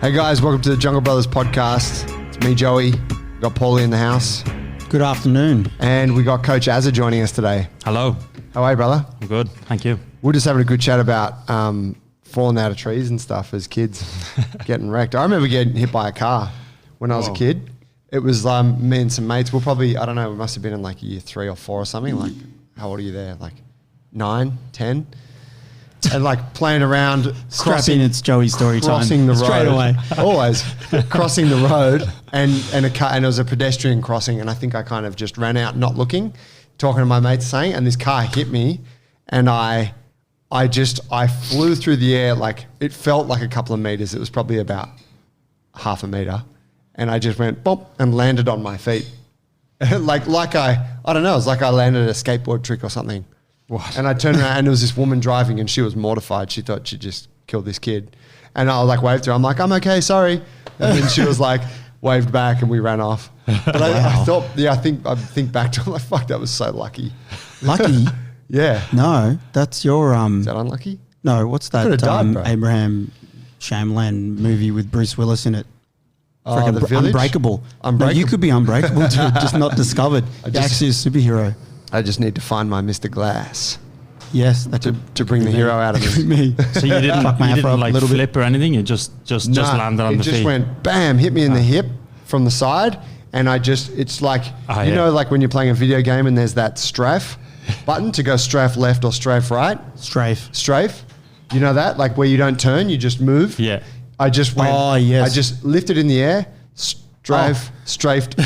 Hey guys, welcome to the Jungle Brothers podcast. It's me, Joey. We got Paulie in the house. Good afternoon. And we got Coach Azza joining us today. Hello. How are you, brother? I'm good. Thank you. We're just having a good chat about falling out of trees and stuff as kids, getting wrecked. I remember getting hit by a car when I was a kid. It was me and some mates. We're probably, I don't know, we must have been in like year 3 or 4 or something. Like, how old are you there? Like 9, 10? And like playing around, Strapping, it's Joey's story time. crossing the road. Straight away. Always. Crossing the road and a car, and it was a pedestrian crossing, and I think I kind of just ran out not looking, talking to my mates saying, and this car hit me, and I flew through the air, like it felt like a couple of meters. It was probably about half a meter. And I just went bump and landed on my feet. like I don't know, it was like I landed a skateboard trick or something. What? And I turned around and there was this woman driving and she was mortified. She thought she'd just killed this kid. And I like waved to her. I'm like, I'm okay, sorry. And then she was like, waved back and we ran off. But I thought, I think back to it, like, fuck, that was so lucky. Lucky? Yeah. No, that's your Is that unlucky? No, what's that? Could've died, bro. Abraham Shamlan movie with Bruce Willis in it. Oh, The Village? Unbreakable. Unbreakable. No, you could be unbreakable too, just not discovered. You're actually a superhero. I just need to find my Mr. Glass Yes, that to could bring the hero out of could be me. me. So you didn't, Fuck my you afro didn't up like a little bit. flip or anything? You just Nah, landed on it the just feet? went bam, hit me in the hip from the side, and it's like, you know, like when you're playing a video game and there's that strafe button to go strafe left or strafe right? Strafe. You know that? Like where you don't turn, you just move? Yeah. I just went, Oh, yes. I just lifted in the air, strafed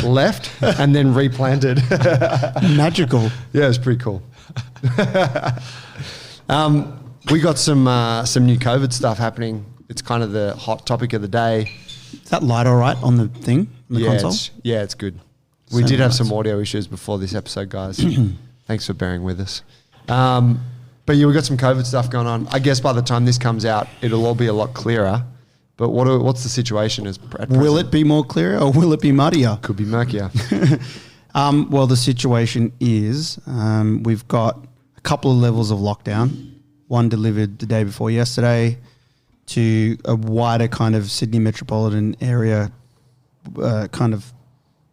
left, and then replanted. Magical. Yeah, it's pretty cool. We got some new COVID stuff happening. It's kind of the hot topic of the day. Is that light all right on the thing, on the console? It's good. We So did have nice. some audio issues before this episode, guys. Thanks for bearing with us. But yeah, we got some COVID stuff going on. I guess by the time this comes out, it'll all be a lot clearer. But what's the situation at present? Will it be more clear or will it be muddier? Could be murkier. Well, the situation is we've got a couple of levels of lockdown. One delivered the day before yesterday to a wider kind of Sydney metropolitan area kind of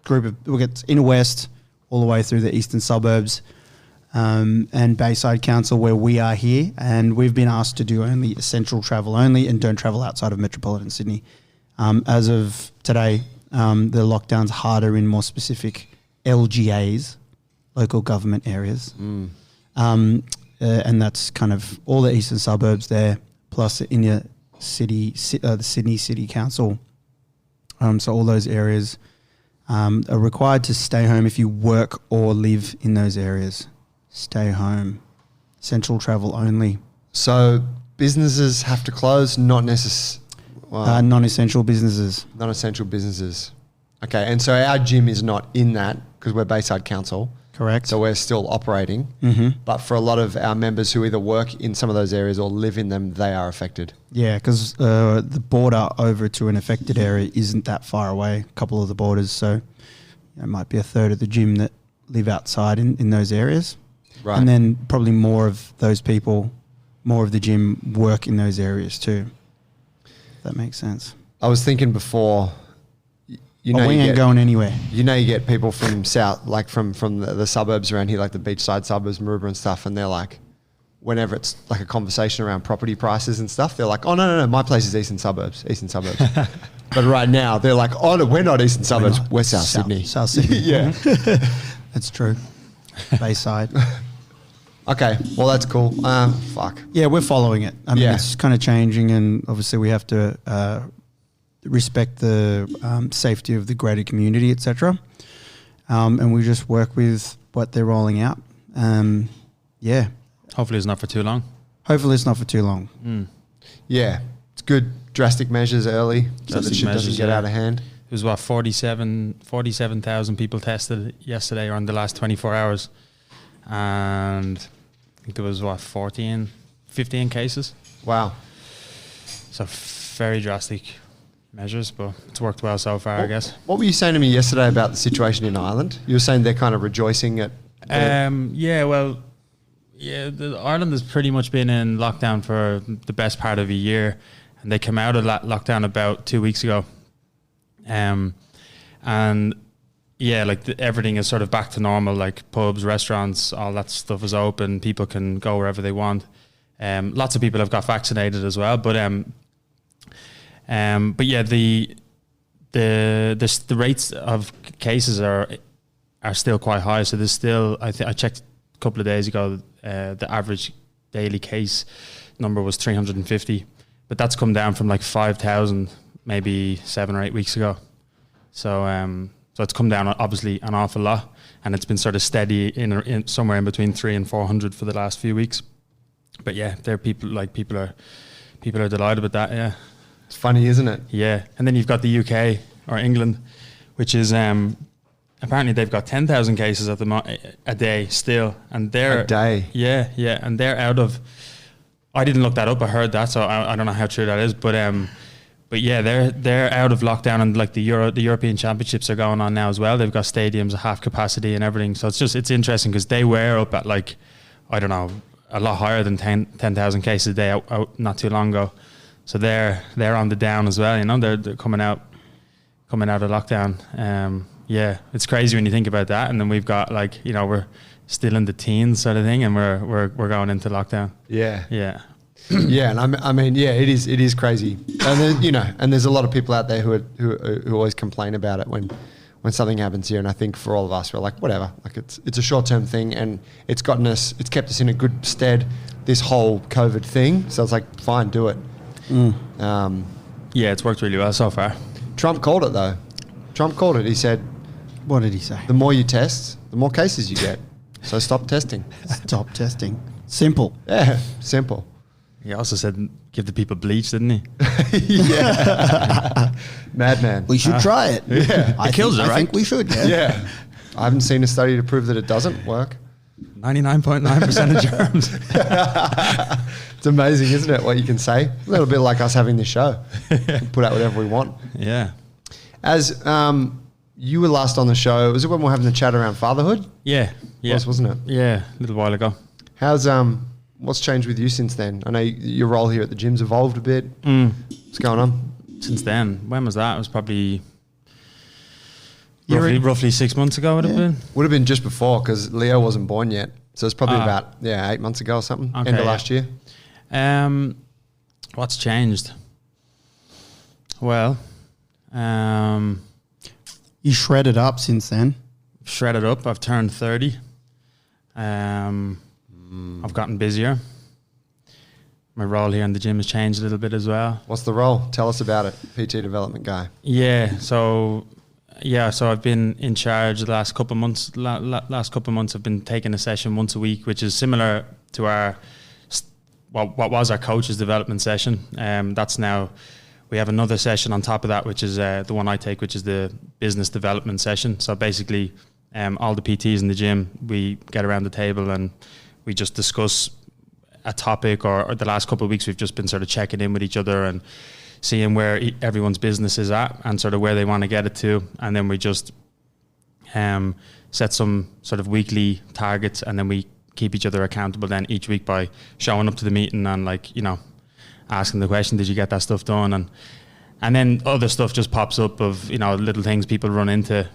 group of, we'll get inner west all the way through the eastern suburbs and Bayside Council where we are here. And we've been asked to do only essential travel only and don't travel outside of metropolitan Sydney. As of today, the lockdown's harder in more specific LGAs, local government areas. And that's kind of all the eastern suburbs there, plus the inner city, the Sydney City Council. So all those areas are required to stay home if you work or live in those areas. Stay home. Essential travel only. So businesses have to close, not Non-essential businesses. non-essential businesses. Okay, and so our gym is not in that because we're Bayside Council. Correct. So we're still operating. But for a lot of our members who either work in some of those areas or live in them, they are affected. Yeah, because the border over to an affected area isn't that far away, a couple of the borders. So it might be a third of the gym that live outside in those areas. Right. And then probably more of those people, more of the gym work in those areas too. If that makes sense. I was thinking before, you know, we ain't going anywhere. You know, you get people from south, like from the suburbs around here, like the beachside suburbs, Maroubra and stuff, and they're like, whenever it's like a conversation around property prices and stuff, they're like, oh, no, my place is eastern suburbs. But right now, they're like, oh, no, we're not eastern suburbs, we're South Sydney. South Sydney. Yeah. That's true. Bayside. Okay, well, that's cool. Fuck. Yeah, we're following it. I mean, Yeah. it's kind of changing, and obviously we have to respect the safety of the greater community, etc. And we just work with what they're rolling out. Yeah. Hopefully it's not for too long. Hopefully it's not for too long. Yeah, it's good drastic measures early so that Drastic shit doesn't measures, get yeah. out of hand. It was 47,000 people tested yesterday or in the last 24 hours. And I think there was 15 cases. Wow. So very drastic measures, but it's worked well so far, I guess. What were you saying to me yesterday about the situation in Ireland? You were saying they're kind of rejoicing at... Ireland has pretty much been in lockdown for the best part of a year. and they came out of that lockdown about 2 weeks ago. And yeah, like everything is sort of back to normal, like pubs, restaurants, all that stuff is open. People can go wherever they want. Lots of people have got vaccinated as well, but yeah, the rates of cases are still quite high. So there's still, I checked a couple of days ago, the average daily case number was 350, but that's come down from like 5,000 maybe 7 or 8 weeks ago. So so it's come down obviously an awful lot, and it's been sort of steady in somewhere in between 300 and 400 for the last few weeks. But yeah, people are delighted with that. Yeah, it's funny, isn't it? Yeah, and then you've got the UK or England, which is apparently they've got 10,000 cases at a day still, and they're a day. Yeah, and they're out of. I didn't look that up. I heard that, so I don't know how true that is, but yeah, they're out of lockdown, and like the European Championships are going on now as well. They've got stadiums at half capacity and everything. So it's interesting because they were up at like, I don't know, a lot higher than 10,000 cases a day out not too long ago. So they're on the down as well. You know, they're coming out of lockdown. Yeah, it's crazy when you think about that. And then we've got like, you know, we're still in the teens sort of thing, and we're going into lockdown. Yeah. Yeah, and I mean, yeah, it is crazy, and then, you know, and there's a lot of people out there who always complain about it when something happens here, and I think for all of us, we're like, whatever, like it's a short term thing, and it's kept us in a good stead, this whole COVID thing. So it's like, fine, do it. Yeah, it's worked really well so far. Trump called it though. He said, What did he say? the more you test, the more cases you get. So stop testing. Stop testing. Simple. Yeah, simple. He also said give the people bleach, didn't he? Yeah. Madman. We should try it. Yeah. I think we should. Yeah. Yeah. I haven't seen a study to prove that it doesn't work. 99.9% of germs. It's amazing, isn't it, what you can say? A little bit like us having this show. We can put out whatever we want. Yeah. As you were last on the show, was it when we were having the chat around fatherhood? Yeah. Wasn't it? Yeah, a little while ago. How's what's changed with you since then? I know your role here at the gym's evolved a bit. What's going on? Since then, when was that? It was probably roughly 6 months ago. Would have been. Would have been just before, because Leo wasn't born yet. So it's probably about 8 months ago or something. Okay, end of last year. What's changed? Well, You shredded up since then. shredded up. I've turned 30. I've gotten busier. My role here in the gym has changed a little bit as well. What's the role? Tell us about it, PT development guy. Yeah, so I've been in charge the last couple of months. Last couple of months, I've been taking a session once a week, which is similar to what was our coach's development session. That's now, we have another session on top of that, which is the one I take, which is the business development session. So basically, all the PTs in the gym, we get around the table and we just discuss a topic, or the last couple of weeks we've just been sort of checking in with each other and seeing where everyone's business is at and sort of where they want to get it to. And then we just set some sort of weekly targets, and then we keep each other accountable then each week by showing up to the meeting and, like, you know, asking the question, did you get that stuff done? And then other stuff just pops up of, you know, little things people run into,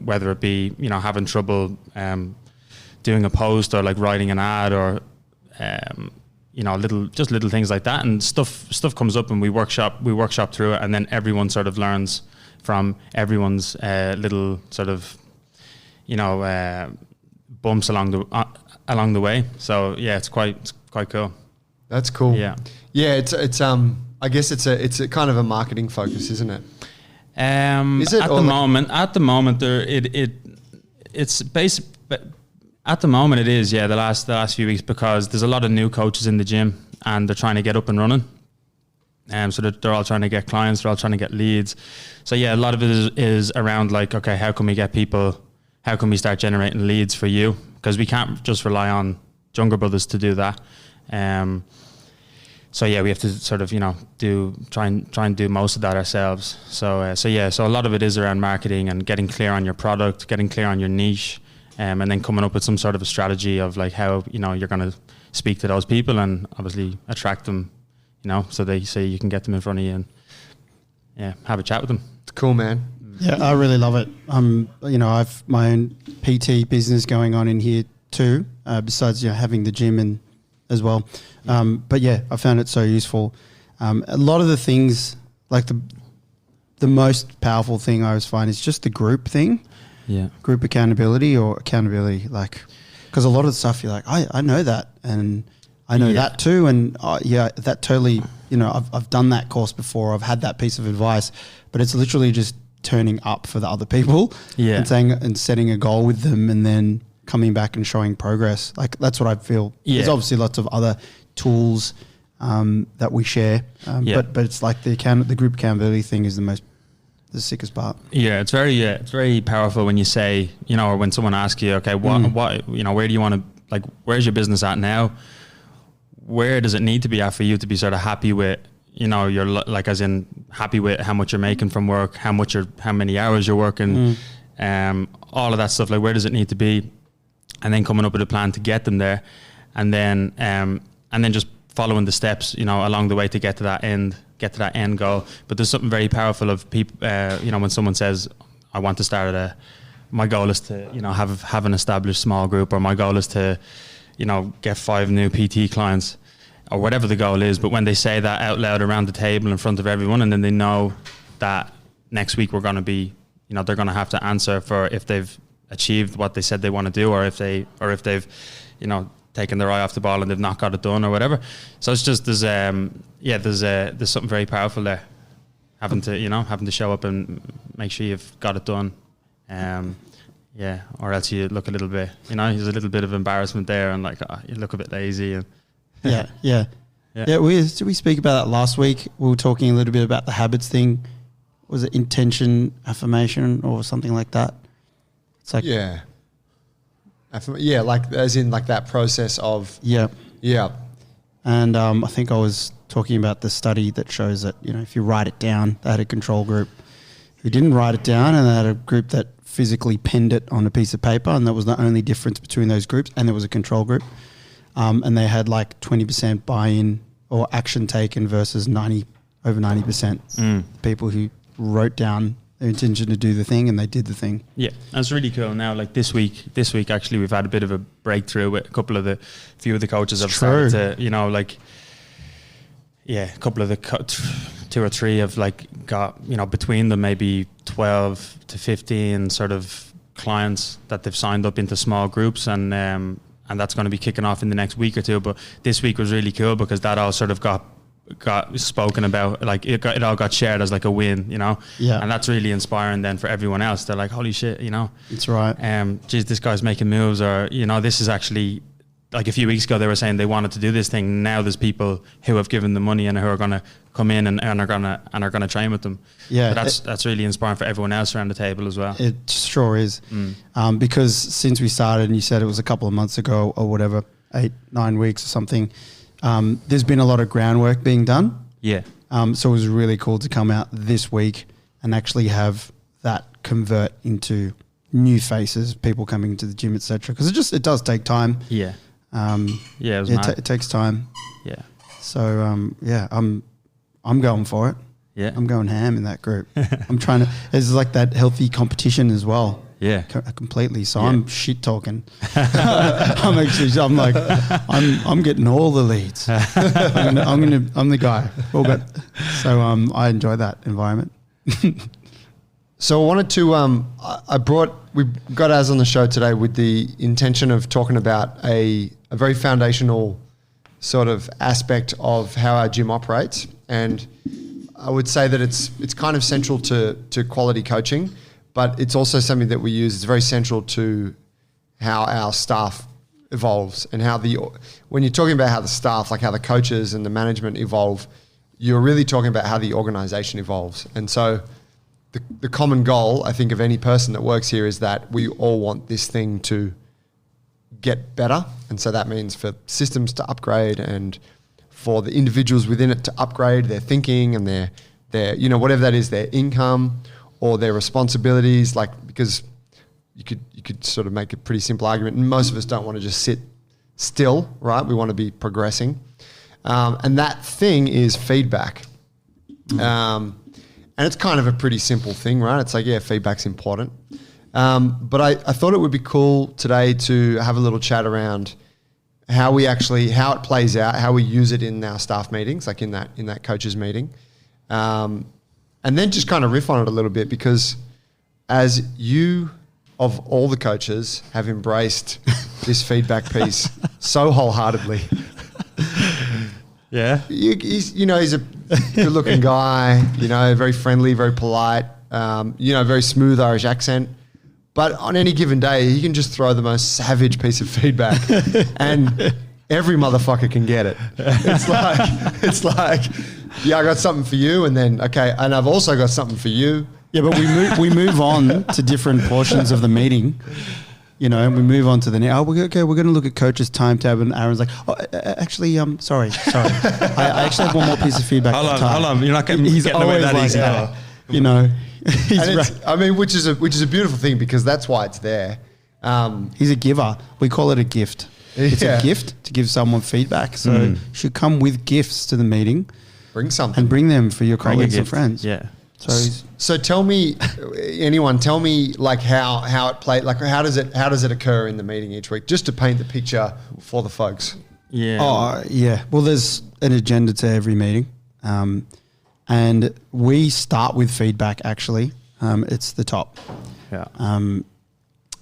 whether it be, you know, having trouble doing a post or like writing an ad, or you know, little things like that, and stuff comes up, and we workshop through it, and then everyone sort of learns from everyone's little sort of, you know, bumps along the way. So yeah, it's quite cool. That's cool. Yeah. It's I guess it's a kind of a marketing focus, isn't it? Is it at the moment there it's basic, but at the moment it is, yeah, the last few weeks, because there's a lot of new coaches in the gym and they're trying to get up and running. So they're all trying to get clients, they're all trying to get leads. So yeah, a lot of it is around like, okay, how can we start generating leads for you? Because we can't just rely on Younger Brothers to do that. So yeah, we have to sort of, you know, try and do most of that ourselves. So a lot of it is around marketing and getting clear on your product, getting clear on your niche, and then coming up with some sort of a strategy of like how, you know, you're going to speak to those people and obviously attract them, you know, so you can get them in front of you and have a chat with them. It's cool, man. Yeah, I really love it. You know, I've my own PT business going on in here too, besides having the gym and as well. But yeah, I found it so useful. A lot of the things, like the most powerful thing I always find is just the group thing. Yeah, group accountability, like, because a lot of the stuff you're like, I know that, and I know that too, and that totally, you know, I've done that course before. I've had that piece of advice, but it's literally just turning up for the other people, and saying and setting a goal with them, and then coming back and showing progress. Like, that's what I feel. There's obviously lots of other tools that we share, but it's like the group accountability thing is the sickest part. Yeah, it's very powerful when you say, you know, or when someone asks you, okay, what you know, where do you want to, like, where's your business at now? Where does it need to be at for you to be sort of happy with, you know, you're like, as in happy with how much you're making from work, how many hours you're working, all of that stuff. Like, where does it need to be? And then coming up with a plan to get them there, and then just following the steps, you know, along the way to get to that end goal. But there's something very powerful of people, you know, when someone says, I want to start my goal is to, you know, have an established small group, or my goal is to, you know, get 5 new PT clients, or whatever the goal is. But when they say that out loud around the table in front of everyone, and then they know that next week we're going to be, you know, they're going to have to answer for if they've achieved what they said they want to do, or if they've, you know, taken their eye off the ball and they've not got it done or whatever. So it's just, there's something very powerful there, having to show up and make sure you've got it done. Or else you look a little bit, you know, there's a little bit of embarrassment there, and like, you look a bit lazy. And yeah. Did we speak about that last week? We were talking a little bit about the habits thing. Was it intention, affirmation, or something like that? It's like, like as in like that process of And I think I was talking about the study that shows that, you know, if you write it down, they had a control group who didn't write it down, and they had a group that physically penned it on a piece of paper, and that was the only difference between those groups. And there was a control group, and they had like 20% buy-in or action taken versus over 90% people who wrote down their intention to do the thing, and they did the thing. Yeah, that's really cool. Now, like this week actually, we've had a bit of a breakthrough with a few of the coaches have started to, you know, like, a couple of the 2 or 3 have like got, you know, between them maybe 12 to 15 sort of clients that they've signed up into small groups, and that's going to be kicking off in the next week or 2. But this week was really cool because that all sort of got spoken about, like it all got shared as like a win, you know. And that's really inspiring then for everyone else. They're like, holy shit, you know, that's right, geez, this guy's making moves, or, you know, this is actually, like, a few weeks ago they were saying they wanted to do this thing. Now there's people who have given them money and who are going to come in and are going to train with them. That's really inspiring for everyone else around the table as well. It sure is. Because since we started, and you said it was a couple of months ago or whatever, 8-9 weeks or something, there's been a lot of groundwork being done. So it was really cool to come out this week and actually have that convert into new faces, people coming to the gym, etc. Because it does take time. It takes time. So I'm going for it. I'm going ham in that group. I'm trying to. There's like that healthy competition as well. Completely. So I'm shit talking. I'm getting all the leads. I'm the guy. So I enjoy that environment. So I wanted to, we got Az on the show today with the intention of talking about a very foundational sort of aspect of how our gym operates. And I would say that it's kind of central to quality coaching, but it's also something that we use. It's very central to how our staff evolves, and when you're talking about how the staff, like how the coaches and the management evolve, you're really talking about how the organization evolves. And so the common goal, I think, of any person that works here is that we all want this thing to get better. And so that means for systems to upgrade, and for the individuals within it to upgrade their thinking and their you know, whatever that is, their income or their responsibilities, like, because you could sort of make a pretty simple argument. And most of us don't want to just sit still, right? We want to be progressing. And that thing is feedback. And it's kind of a pretty simple thing, right? It's like, yeah, feedback's important. But I thought it would be cool today to have a little chat around how it plays out, how we use it in our staff meetings, like in that coaches meeting. And then just kind of riff on it a little bit, because as you, of all the coaches, have embraced this feedback piece so wholeheartedly. Yeah. He's a good-looking guy, very friendly, very polite, very smooth Irish accent. But on any given day, he can just throw the most savage piece of feedback and every motherfucker can get it. It's like, yeah, I got something for you, and then, okay, and I've also got something for you. Yeah, but we move on to different portions of the meeting, and we move on to the we're going to look at coach's timetable, and Aaron's like, actually, sorry. I actually have one more piece of feedback. Hold on, you're not getting away that easy. Which is a beautiful thing, because that's why it's there. He's a giver. We call it a gift. It's a gift to give someone feedback. So you should come with gifts to the meeting. Bring something. And bring them for your colleagues and friends. Yeah. So tell me, like how it played, like how does it occur in the meeting each week, just to paint the picture for the folks. Yeah. Oh, yeah. Well, there's an agenda to every meeting. And we start with feedback, actually. It's the top. Yeah.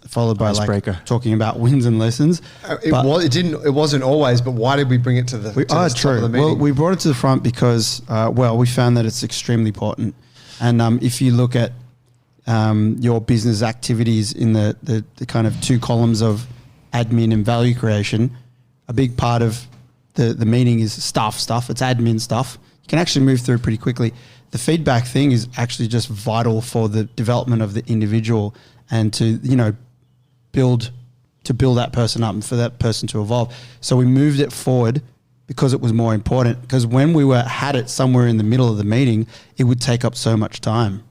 Followed by talking about wins and lessons. It wasn't always, but why did we bring it to the top of the meeting? Well, we brought it to the front because, we found that it's extremely important. And if you look at your business activities in the kind of two columns of admin and value creation, a big part of the meeting is staff stuff. It's admin stuff. You can actually move through pretty quickly. The feedback thing is actually just vital for the development of the individual and to, build that person up and for that person to evolve. So we moved it forward because it was more important, because when we had it somewhere in the middle of the meeting, it would take up so much time.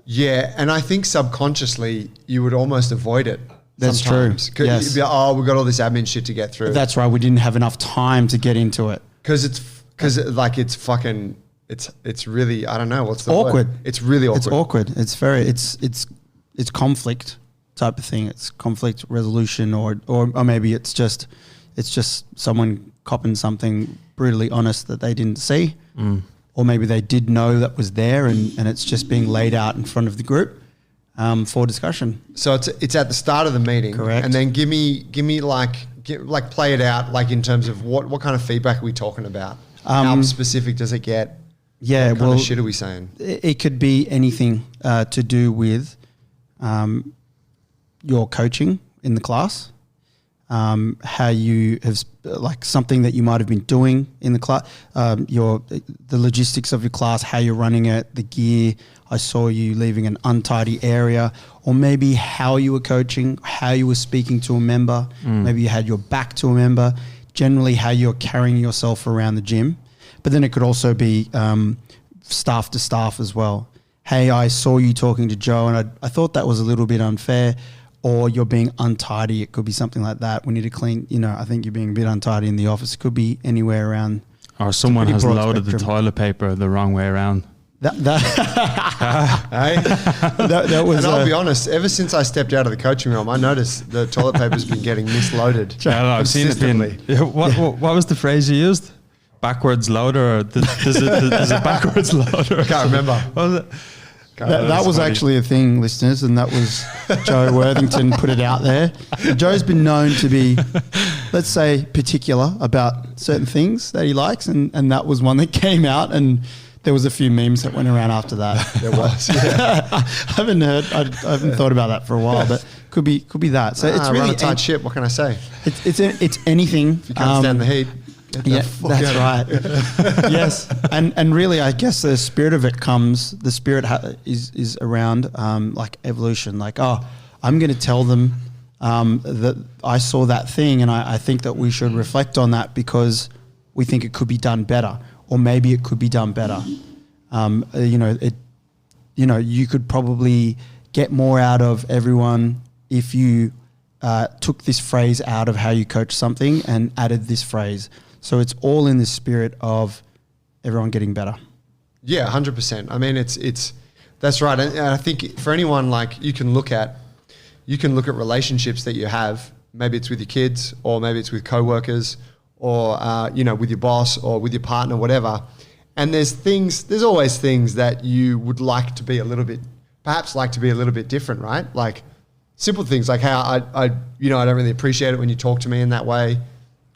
Yeah, and I think subconsciously you would almost avoid it. That's sometimes. true. Yes. You'd be like, we've got all this admin shit to get through. That's right. We didn't have enough time to get into it. Because it's really, I don't know, what's the awkward. word? It's really awkward. It's awkward. It's conflict type of thing. It's conflict resolution, or maybe it's just someone copping something brutally honest that they didn't see, or maybe they did know that was there, and it's just being laid out in front of the group for discussion. So it's at the start of the meeting, correct? And then give me play it out, like in terms of what kind of feedback are we talking about? How specific does it get? Yeah, what kind of shit are we saying? It could be anything to do with your coaching in the class, how you have, like something that you might have been doing in the class, the logistics of your class, how you're running it, the gear. I saw you leaving an untidy area, or maybe how you were coaching, how you were speaking to a member, maybe you had your back to a member, generally how you're carrying yourself around the gym. But then it could also be staff to staff as well. Hey, I saw you talking to Joe and I thought that was a little bit unfair, or you're being untidy. It could be something like that. We need to clean, I think you're being a bit untidy in the office. It could be anywhere around. Or someone has loaded the toilet paper the wrong way around. That was. And I'll be honest. Ever since I stepped out of the coaching room, I noticed the toilet paper's been getting misloaded. Yeah, I've seen it being. What was the phrase you used? Backwards loader. Or there's a backwards loader. I can't remember. What was it? That was actually a thing, listeners, and that was Joe Worthington put it out there. Joe's been known to be, let's say, particular about certain things that he likes, and that was one that came out, and there was a few memes that went around after that. There was. Yeah. I haven't thought about that for a while, but could be that. So it's really run a tight ship. What can I say? It's anything. If you can't stand the heat. Yeah, that's right. Yes, and really, I guess the spirit of it comes. The spirit is around like evolution. Like, I'm going to tell them that I saw that thing, and I think that we should reflect on that because we think it could be done better, or maybe it could be done better. You could probably get more out of everyone if you took this phrase out of how you coach something and added this phrase. So it's all in the spirit of everyone getting better. Yeah, 100%. I mean, it's that's right. And I think for anyone, like, you can look at relationships that you have. Maybe it's with your kids, or maybe it's with coworkers, or with your boss, or with your partner, whatever. And there's always things that you would like to be a little bit different, right? Like simple things like how I don't really appreciate it when you talk to me in that way.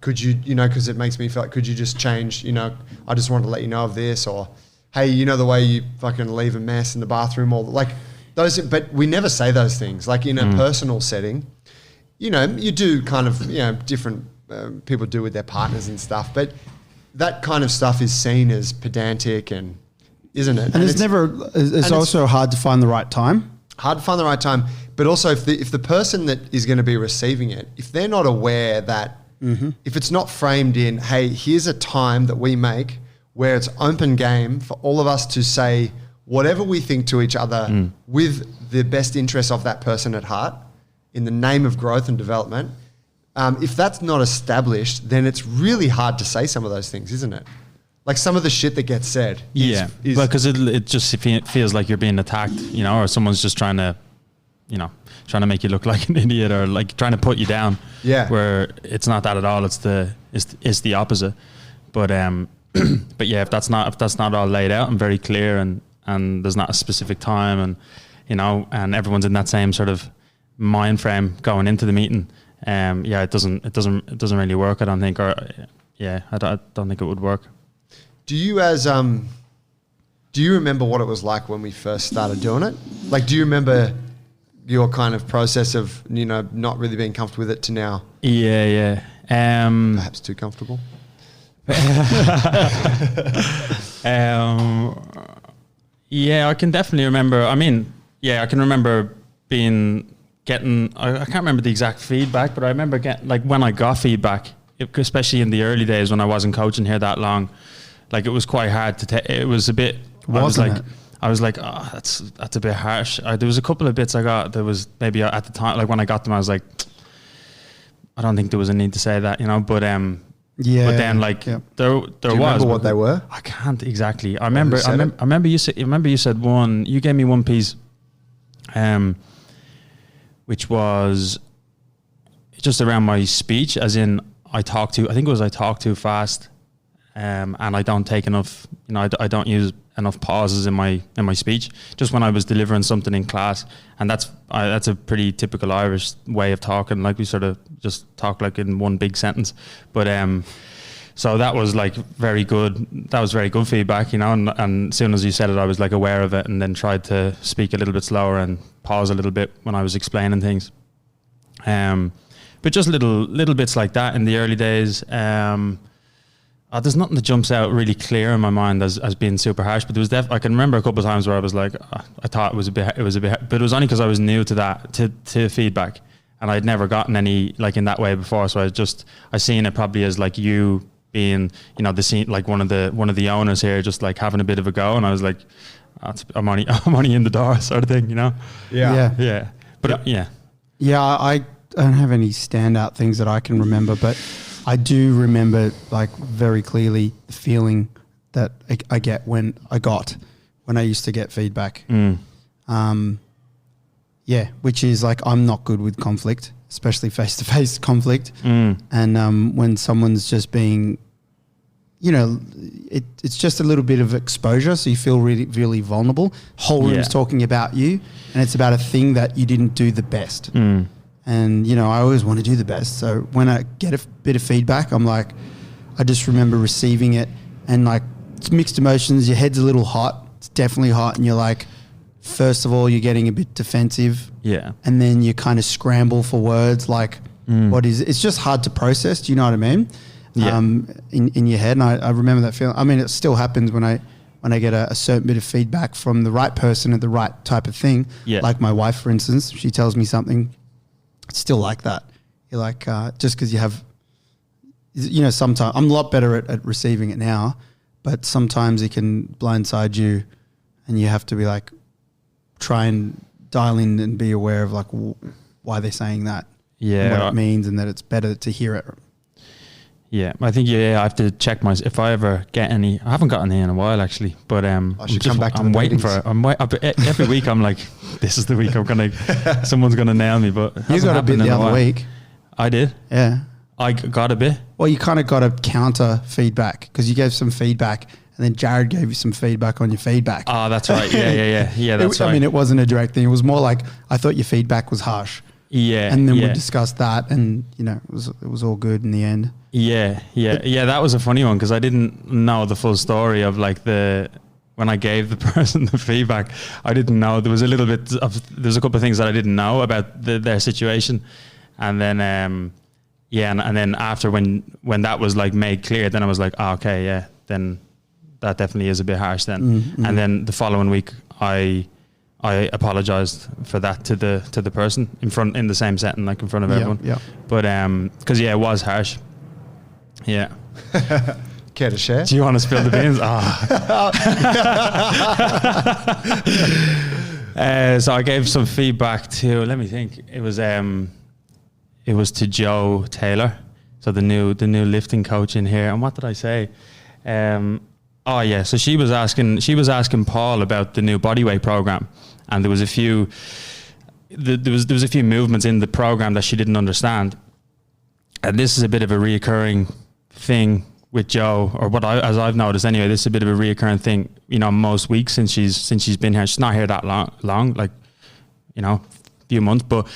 Could you, because it makes me feel like, could you just change, I just wanted to let you know of this, or, hey, the way you fucking leave a mess in the bathroom, or like those, but we never say those things. Like in a personal setting, you do kind of, different people do with their partners and stuff, but that kind of stuff is seen as pedantic, and isn't it? And it's also hard to find the right time. Hard to find the right time, but also if the person that is going to be receiving it, if they're not aware that, if it's not framed in, hey, here's a time that we make where it's open game for all of us to say whatever we think to each other with the best interest of that person at heart, in the name of growth and development. If that's not established, then it's really hard to say some of those things, isn't it? Like some of the shit that gets said. Because it just feels like you're being attacked, or someone's just trying to make you look like an idiot, or like trying to put you down. Yeah. Where it's not that at all. It's the opposite. But but yeah, if that's not all laid out and very clear, and there's not a specific time, and and everyone's in that same sort of mind frame going into the meeting, it doesn't really work, I don't think, or I don't think it would work. Do you remember what it was like when we first started doing it? Like, do you remember your kind of process of not really being comfortable with it to now? Perhaps too comfortable. I can definitely remember. I mean, I can remember getting. I can't remember the exact feedback, but I remember getting, like, when I got feedback, especially in the early days when I wasn't coaching here that long. Like, it was quite hard to take. It was a bit. I was like, oh, that's a bit harsh. There was a couple of bits I got. There was maybe at the time, like when I got them, I was like, I don't think there was a need to say that, But But then, like, there was. Do you remember what they were? I can't exactly. I remember you said one. You gave me one piece, which was just around my speech, as in I talk too fast, and I don't take enough. I don't use enough pauses in my speech. Just when I was delivering something in class, and that's a pretty typical Irish way of talking. Like, we sort of just talk like in one big sentence, but so that was like very good. That was very good feedback, and as soon as you said it, I was like aware of it, and then tried to speak a little bit slower and pause a little bit when I was explaining things. But just little bits like that in the early days. There's nothing that jumps out really clear in my mind as being super harsh, but there was I can remember a couple of times where I was like, I thought it was a bit, but it was only because I was new to that, to feedback, and I'd never gotten any like in that way before. So I seen it probably as like you being, the scene, like one of the owners here, just like having a bit of a go, and I was like, I'm only in the door, sort of thing, Yeah. But I don't have any standout things that I can remember, but I do remember, like, very clearly the feeling that I get when I used to get feedback. Which is like, I'm not good with conflict, especially face-to-face conflict. And when someone's just being, it's just a little bit of exposure, so you feel really, really vulnerable. Whole room's talking about you, and it's about a thing that you didn't do the best. And, I always want to do the best. So when I get a bit of feedback, I'm like, I just remember receiving it, and like, it's mixed emotions. Your head's a little hot. It's definitely hot. And you're like, first of all, you're getting a bit defensive. Yeah. And then you kind of scramble for words like, it's just hard to process. Do you know what I mean? Yeah. In your head. And I remember that feeling. I mean, it still happens when I get a certain bit of feedback from the right person at the right type of thing. Yeah. Like my wife, for instance, she tells me something. It's still like that. You're like, just because you have, sometimes I'm a lot better at receiving it now, but sometimes it can blindside you, and you have to be like, try and dial in and be aware of like why they're saying that, and what it means, and that it's better to hear it. Yeah, I think I have to check if I ever get any. I haven't gotten any in a while actually, but I should come back to I'm the waiting meetings. for it. Every week I'm like, this is the week someone's gonna nail me. But it You hasn't got a bit happened in the other while. week. I did. Yeah. I got a bit. Well, you kind of got a counter feedback because you gave some feedback and then Jared gave you some feedback on your feedback. Oh, that's right. Yeah. That's right. I mean, it wasn't a direct thing. It was more like, I thought your feedback was harsh. Yeah. And then yeah. we discussed that and, you know, it was all good in the end. Yeah. That was a funny one because I didn't know the full story of like when I gave the person the feedback. I didn't know there's a couple of things that I didn't know about their situation, and then and then after when that was like made clear, then I was like, oh, okay, yeah, then that definitely is a bit harsh then. Mm-hmm. And then the following week, I apologized for that to the person in the same setting, like in front of everyone. Yeah. But because it was harsh. Yeah. Care to share? Do you want to spill the beans? So I gave some feedback to. Let me think. It was to Joe Taylor, so the new lifting coach in here. And what did I say? So she was asking Paul about the new bodyweight program, and there was a few movements in the program that she didn't understand. And this is a bit of a reoccurring thing with Joe, or as I've noticed anyway, this is a bit of a reoccurring thing, you know, most weeks since she's been here. She's not here that long, like, you know, a few months, but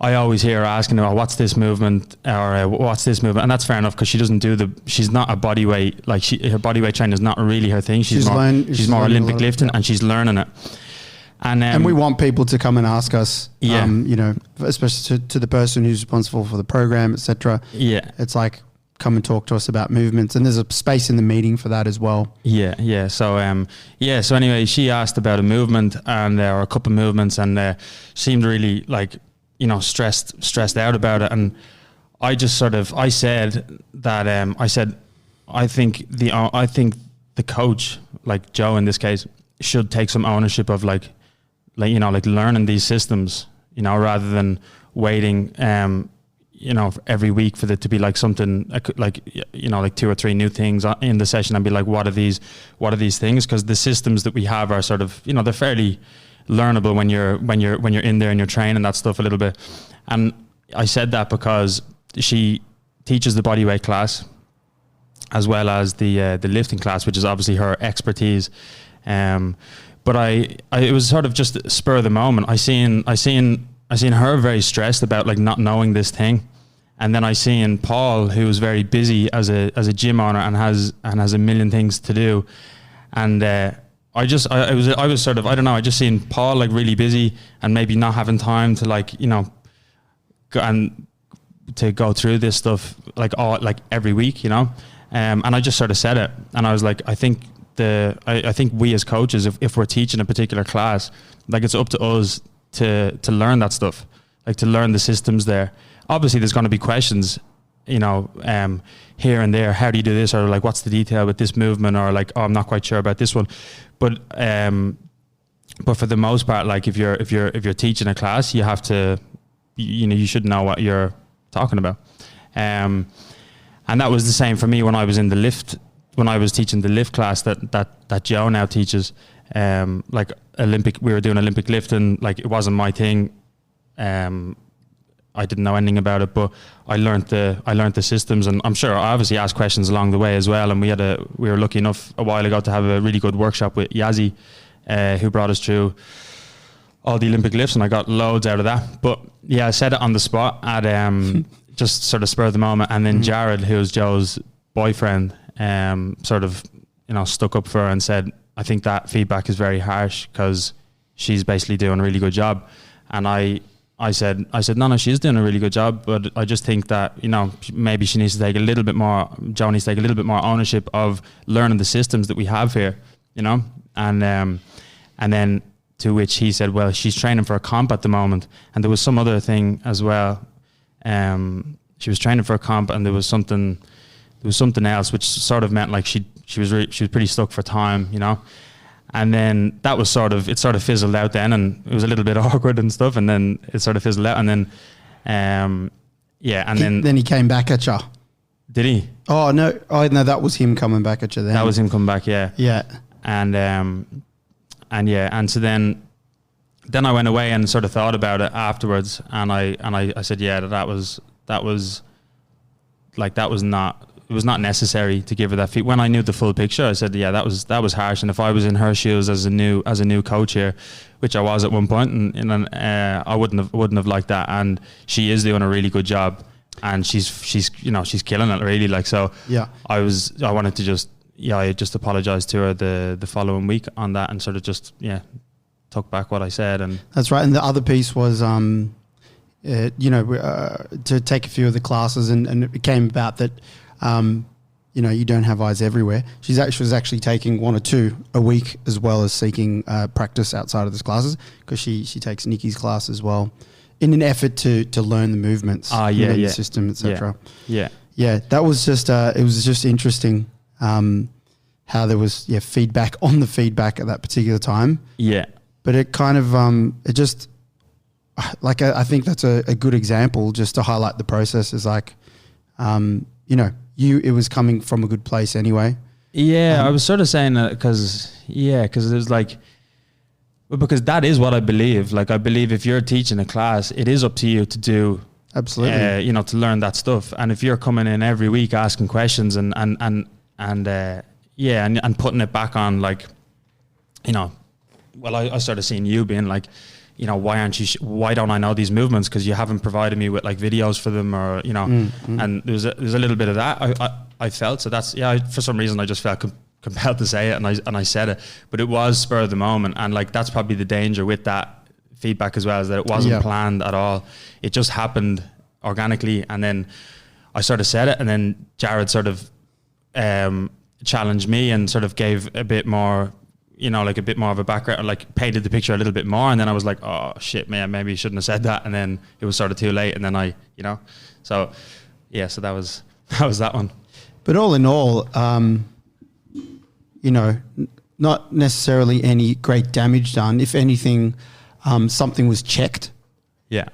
I always hear her asking her, what's this movement, or what's this movement? And that's fair enough because she doesn't she's not a bodyweight, like her bodyweight training is not really her thing. She's more Olympic lifting, and she's learning it. And we want people to come and ask us, Yeah. you know, especially to the person who's responsible for the program, etc. Yeah. It's like, come and talk to us about movements, and there's a space in the meeting for that as well. Yeah. So so anyway, she asked about a movement and or a couple of movements, and seemed really like, you know, stressed out about it. And I just I said that I think the coach, like Joe in this case, should take some ownership of like you know, like learning these systems, you know, rather than waiting you know, every week for it to be like something like, you know, like 2 or 3 new things in the session, and be like, what are these things? Because the systems that we have are sort of, you know, they're fairly learnable when you're in there and you're training that stuff a little bit. And I said that because she teaches the bodyweight class as well as the lifting class, which is obviously her expertise. But it was sort of just spur of the moment. I seen her very stressed about like not knowing this thing. And then I seen Paul, who was very busy as a gym owner and has a million things to do. And I was sort of, I don't know, I just seen Paul like really busy and maybe not having time to like, you know, to go through this stuff like every week, you know. And I just sort of said it, and I was like, I think we as coaches, if we're teaching a particular class, like it's up to us to learn that stuff, like to learn the systems there. Obviously there's going to be questions, you know, here and there, how do you do this, or like what's the detail with this movement, or like, oh, I'm not quite sure about this one. But for the most part, like if you're teaching a class, you have to, you know, you should know what you're talking about. And that was the same for me when I was in the lift, when I was teaching the lift class that Joe now teaches. Like we were doing Olympic lifting, like it wasn't my thing. I didn't know anything about it, but I learned the systems, and I'm sure I obviously asked questions along the way as well. And we were lucky enough a while ago to have a really good workshop with Yazzie, who brought us through all the Olympic lifts, and I got loads out of that. But yeah, I said it on the spot at just sort of spur of the moment. And then Jared, who's Joe's boyfriend, sort of, you know, stuck up for her and said, I think that feedback is very harsh because she's basically doing a really good job. And I said, no, she's doing a really good job, but I just think that, you know, maybe she needs to take a little bit more, Joe needs to take a little bit more ownership of learning the systems that we have here, you know? And then to which he said, well, she's training for a comp at the moment. And there was some other thing as well. She was training for a comp, and there was something else, which sort of meant like she was pretty stuck for time, you know? And then that was it sort of fizzled out then, and it was a little bit awkward and stuff. And then it sort of fizzled out, and then, then he came back at you. Did he? Oh no, that was him coming back at you then. That was him coming back, yeah. Yeah. And so then I went away and sort of thought about it afterwards, and I said, yeah, that was not, it was not necessary to give her that feed. When I knew the full picture, I said, yeah, that was harsh. And if I was in her shoes as a new coach here, which I was at one point, and I wouldn't have liked that. And she is doing a really good job, and she's killing it really. Like, so yeah, I wanted to I just apologized to her the following week on that, and sort of just took back what I said. And that's right. And the other piece was to take a few of the classes, and it came about that you don't have eyes everywhere. She was actually taking 1 or 2 a week, as well as seeking practice outside of those classes, because she takes Nikki's class as well, in an effort to learn the movements, the system, etc. Yeah. That was just it was just interesting how there was feedback on the feedback at that particular time. Yeah, but it kind of it just like I think that's a good example just to highlight the process. Is like it was coming from a good place anyway. Yeah, I was sort of saying that because there's like, because that is what I believe. Like, I believe if you're teaching a class, it is up to you to do, absolutely, to learn that stuff. And if you're coming in every week asking questions and putting it back on, like, I started seeing you being like, why don't I know these movements? Because you haven't provided me with like videos for them, or and there's a little bit of that I felt. So that's for some reason I just felt compelled to say it, and I said it, but it was spur of the moment, and like that's probably the danger with that feedback as well, is that it wasn't planned at all. It just happened organically, and then I sort of said it, and then Jared sort of challenged me and sort of gave a bit more, like a bit more of a background, like painted the picture a little bit more. And then I was like, oh shit, man, maybe you shouldn't have said that. And then it was sort of too late. And then so that was that one. But all in all, not necessarily any great damage done. If anything, something was checked. Yeah.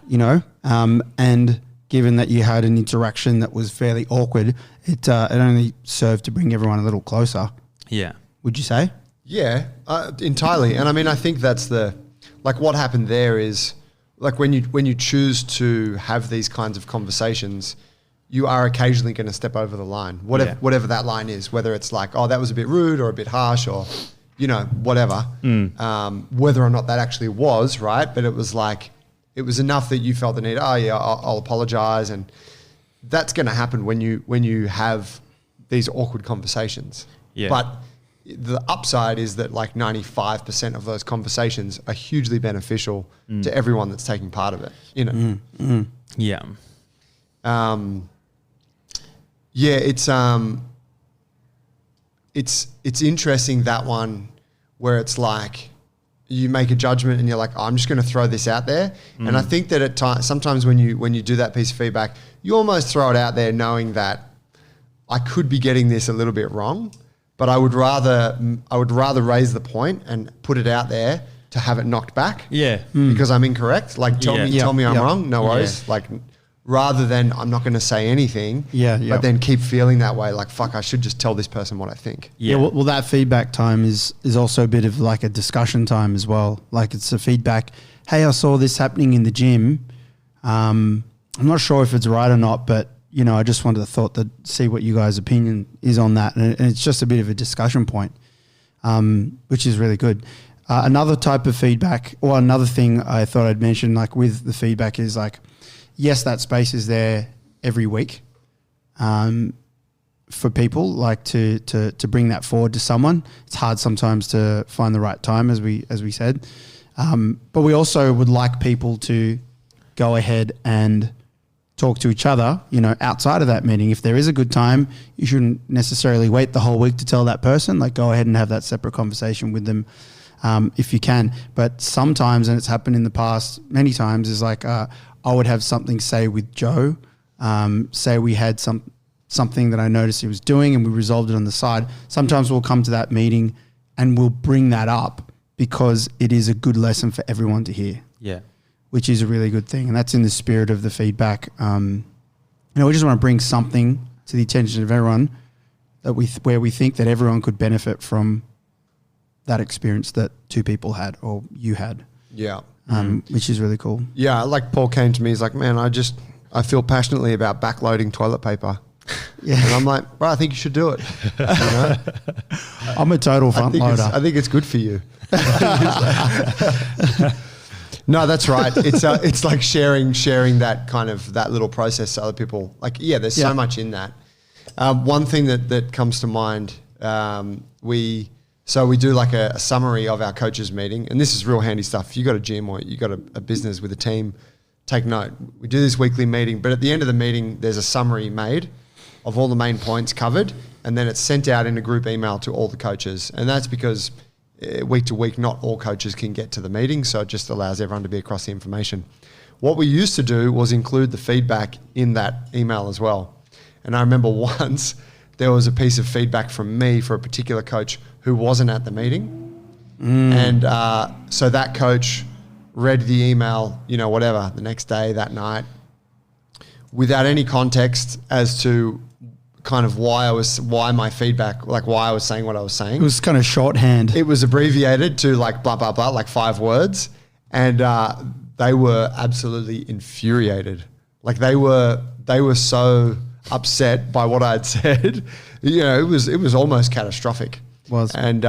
And given that you had an interaction that was fairly awkward, it only served to bring everyone a little closer. Yeah. Would you say? Yeah, entirely. And I mean, I think that's what happened there is, like, when you choose to have these kinds of conversations, you are occasionally going to step over the line, whatever that line is, whether it's like, oh, that was a bit rude or a bit harsh, or, whatever, whether or not that actually was, right? But it was like, it was enough that you felt the need, I'll apologize. And that's going to happen when you have these awkward conversations. Yeah. But the upside is that like 95% of those conversations are hugely beneficial to everyone that's taking part of it. Yeah. It's interesting, that one, where it's like you make a judgment and you're like, I'm just going to throw this out there. And I think that at times, sometimes when you do that piece of feedback, you almost throw it out there knowing that I could be getting this a little bit wrong, but I would rather raise the point and put it out there to have it knocked back. Yeah. Because I'm incorrect. Like, tell me I'm wrong. No worries. Yeah. Like, rather than I'm not going to say anything. But then keep feeling that way. Like, fuck, I should just tell this person what I think. Yeah. Well, that feedback time is also a bit of like a discussion time as well. Like, it's a feedback. Hey, I saw this happening in the gym. I'm not sure if it's right or not, but I just wanted to see what you guys' opinion is on that. And it's just a bit of a discussion point, which is really good. Another type of feedback, or another thing I thought I'd mention, like with the feedback, is like, yes, that space is there every week for people, like to bring that forward to someone. It's hard sometimes to find the right time, as we said. But we also would like people to go ahead and talk to each other, outside of that meeting. If there is a good time, you shouldn't necessarily wait the whole week to tell that person. Like, go ahead and have that separate conversation with them if you can. But sometimes, and it's happened in the past many times, is like I would have something say with Joe. Say we had something that I noticed he was doing and we resolved it on the side. Sometimes we'll come to that meeting and we'll bring that up because it is a good lesson for everyone to hear. Yeah. Which is a really good thing. And that's in the spirit of the feedback. We just want to bring something to the attention of everyone that where we think that everyone could benefit from that experience that two people had or you had. Yeah. Which is really cool. Yeah, like Paul came to me, he's like, man, I feel passionately about backloading toilet paper. Yeah. And I'm like, bro, I think you should do it. You know? I'm a total front loader. I think it's good for you. No, that's right. It's like sharing that kind of that little process to other people. Like, yeah, there's so much in that. One thing that comes to mind, we do like a summary of our coaches meeting, and this is real handy stuff. If you got a gym or you got a business with a team, take note. We do this weekly meeting, but at the end of the meeting, there's a summary made of all the main points covered, and then it's sent out in a group email to all the coaches. And that's because week to week, not all coaches can get to the meeting, so it just allows everyone to be across the information. What we used to do was include the feedback in that email as well. And I remember once there was a piece of feedback from me for a particular coach who wasn't at the meeting. And so that coach read the email, whatever, the next day, that night, without any context as to kind of why my feedback, like why I was saying what I was saying. It was kind of shorthand. It was abbreviated to like blah, blah, blah, like 5 words. And they were absolutely infuriated. Like they were so upset by what I had said. It was almost catastrophic. Was. And,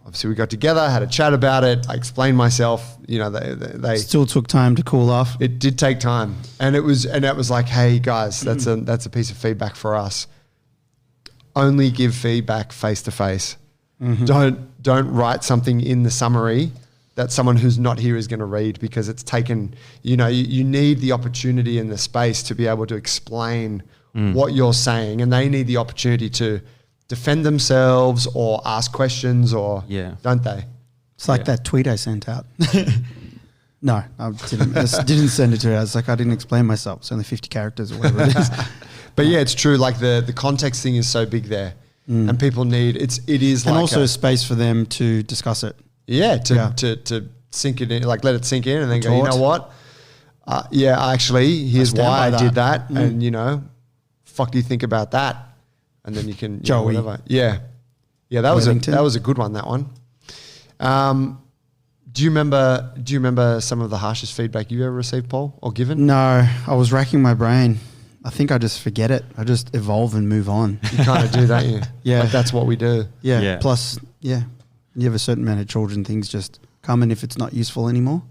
obviously we got together, had a chat about it. I explained myself, they still took time to cool off. It did take time. And it was like, hey guys, that's a piece of feedback for us. Only give feedback face to face. Don't write something in the summary that someone who's not here is going to read, because it's taken, you need the opportunity in the space to be able to explain what you're saying, and they need the opportunity to defend themselves or ask questions don't they? It's like that tweet I sent out. No, I didn't send it to her. I was like, I didn't explain myself. It's only 50 characters or whatever it is. But yeah, it's true. Like the context thing is so big there, and people need it is and like also a space for them to discuss it. Yeah, to sink it in, like let it sink in, and then go, you know what? Actually, here's why I did that, and fuck do you think about that? And then you can Joey. whatever. Yeah, that was a good one. That one. Do you remember some of the harshest feedback you ever received, Paul, or given? No, I was racking my brain. I think I just forget it. I just evolve and move on. You kind of do, don't you? Yeah, like that's what we do. Yeah. Plus, you have a certain amount of children. Things just come, and if it's not useful anymore,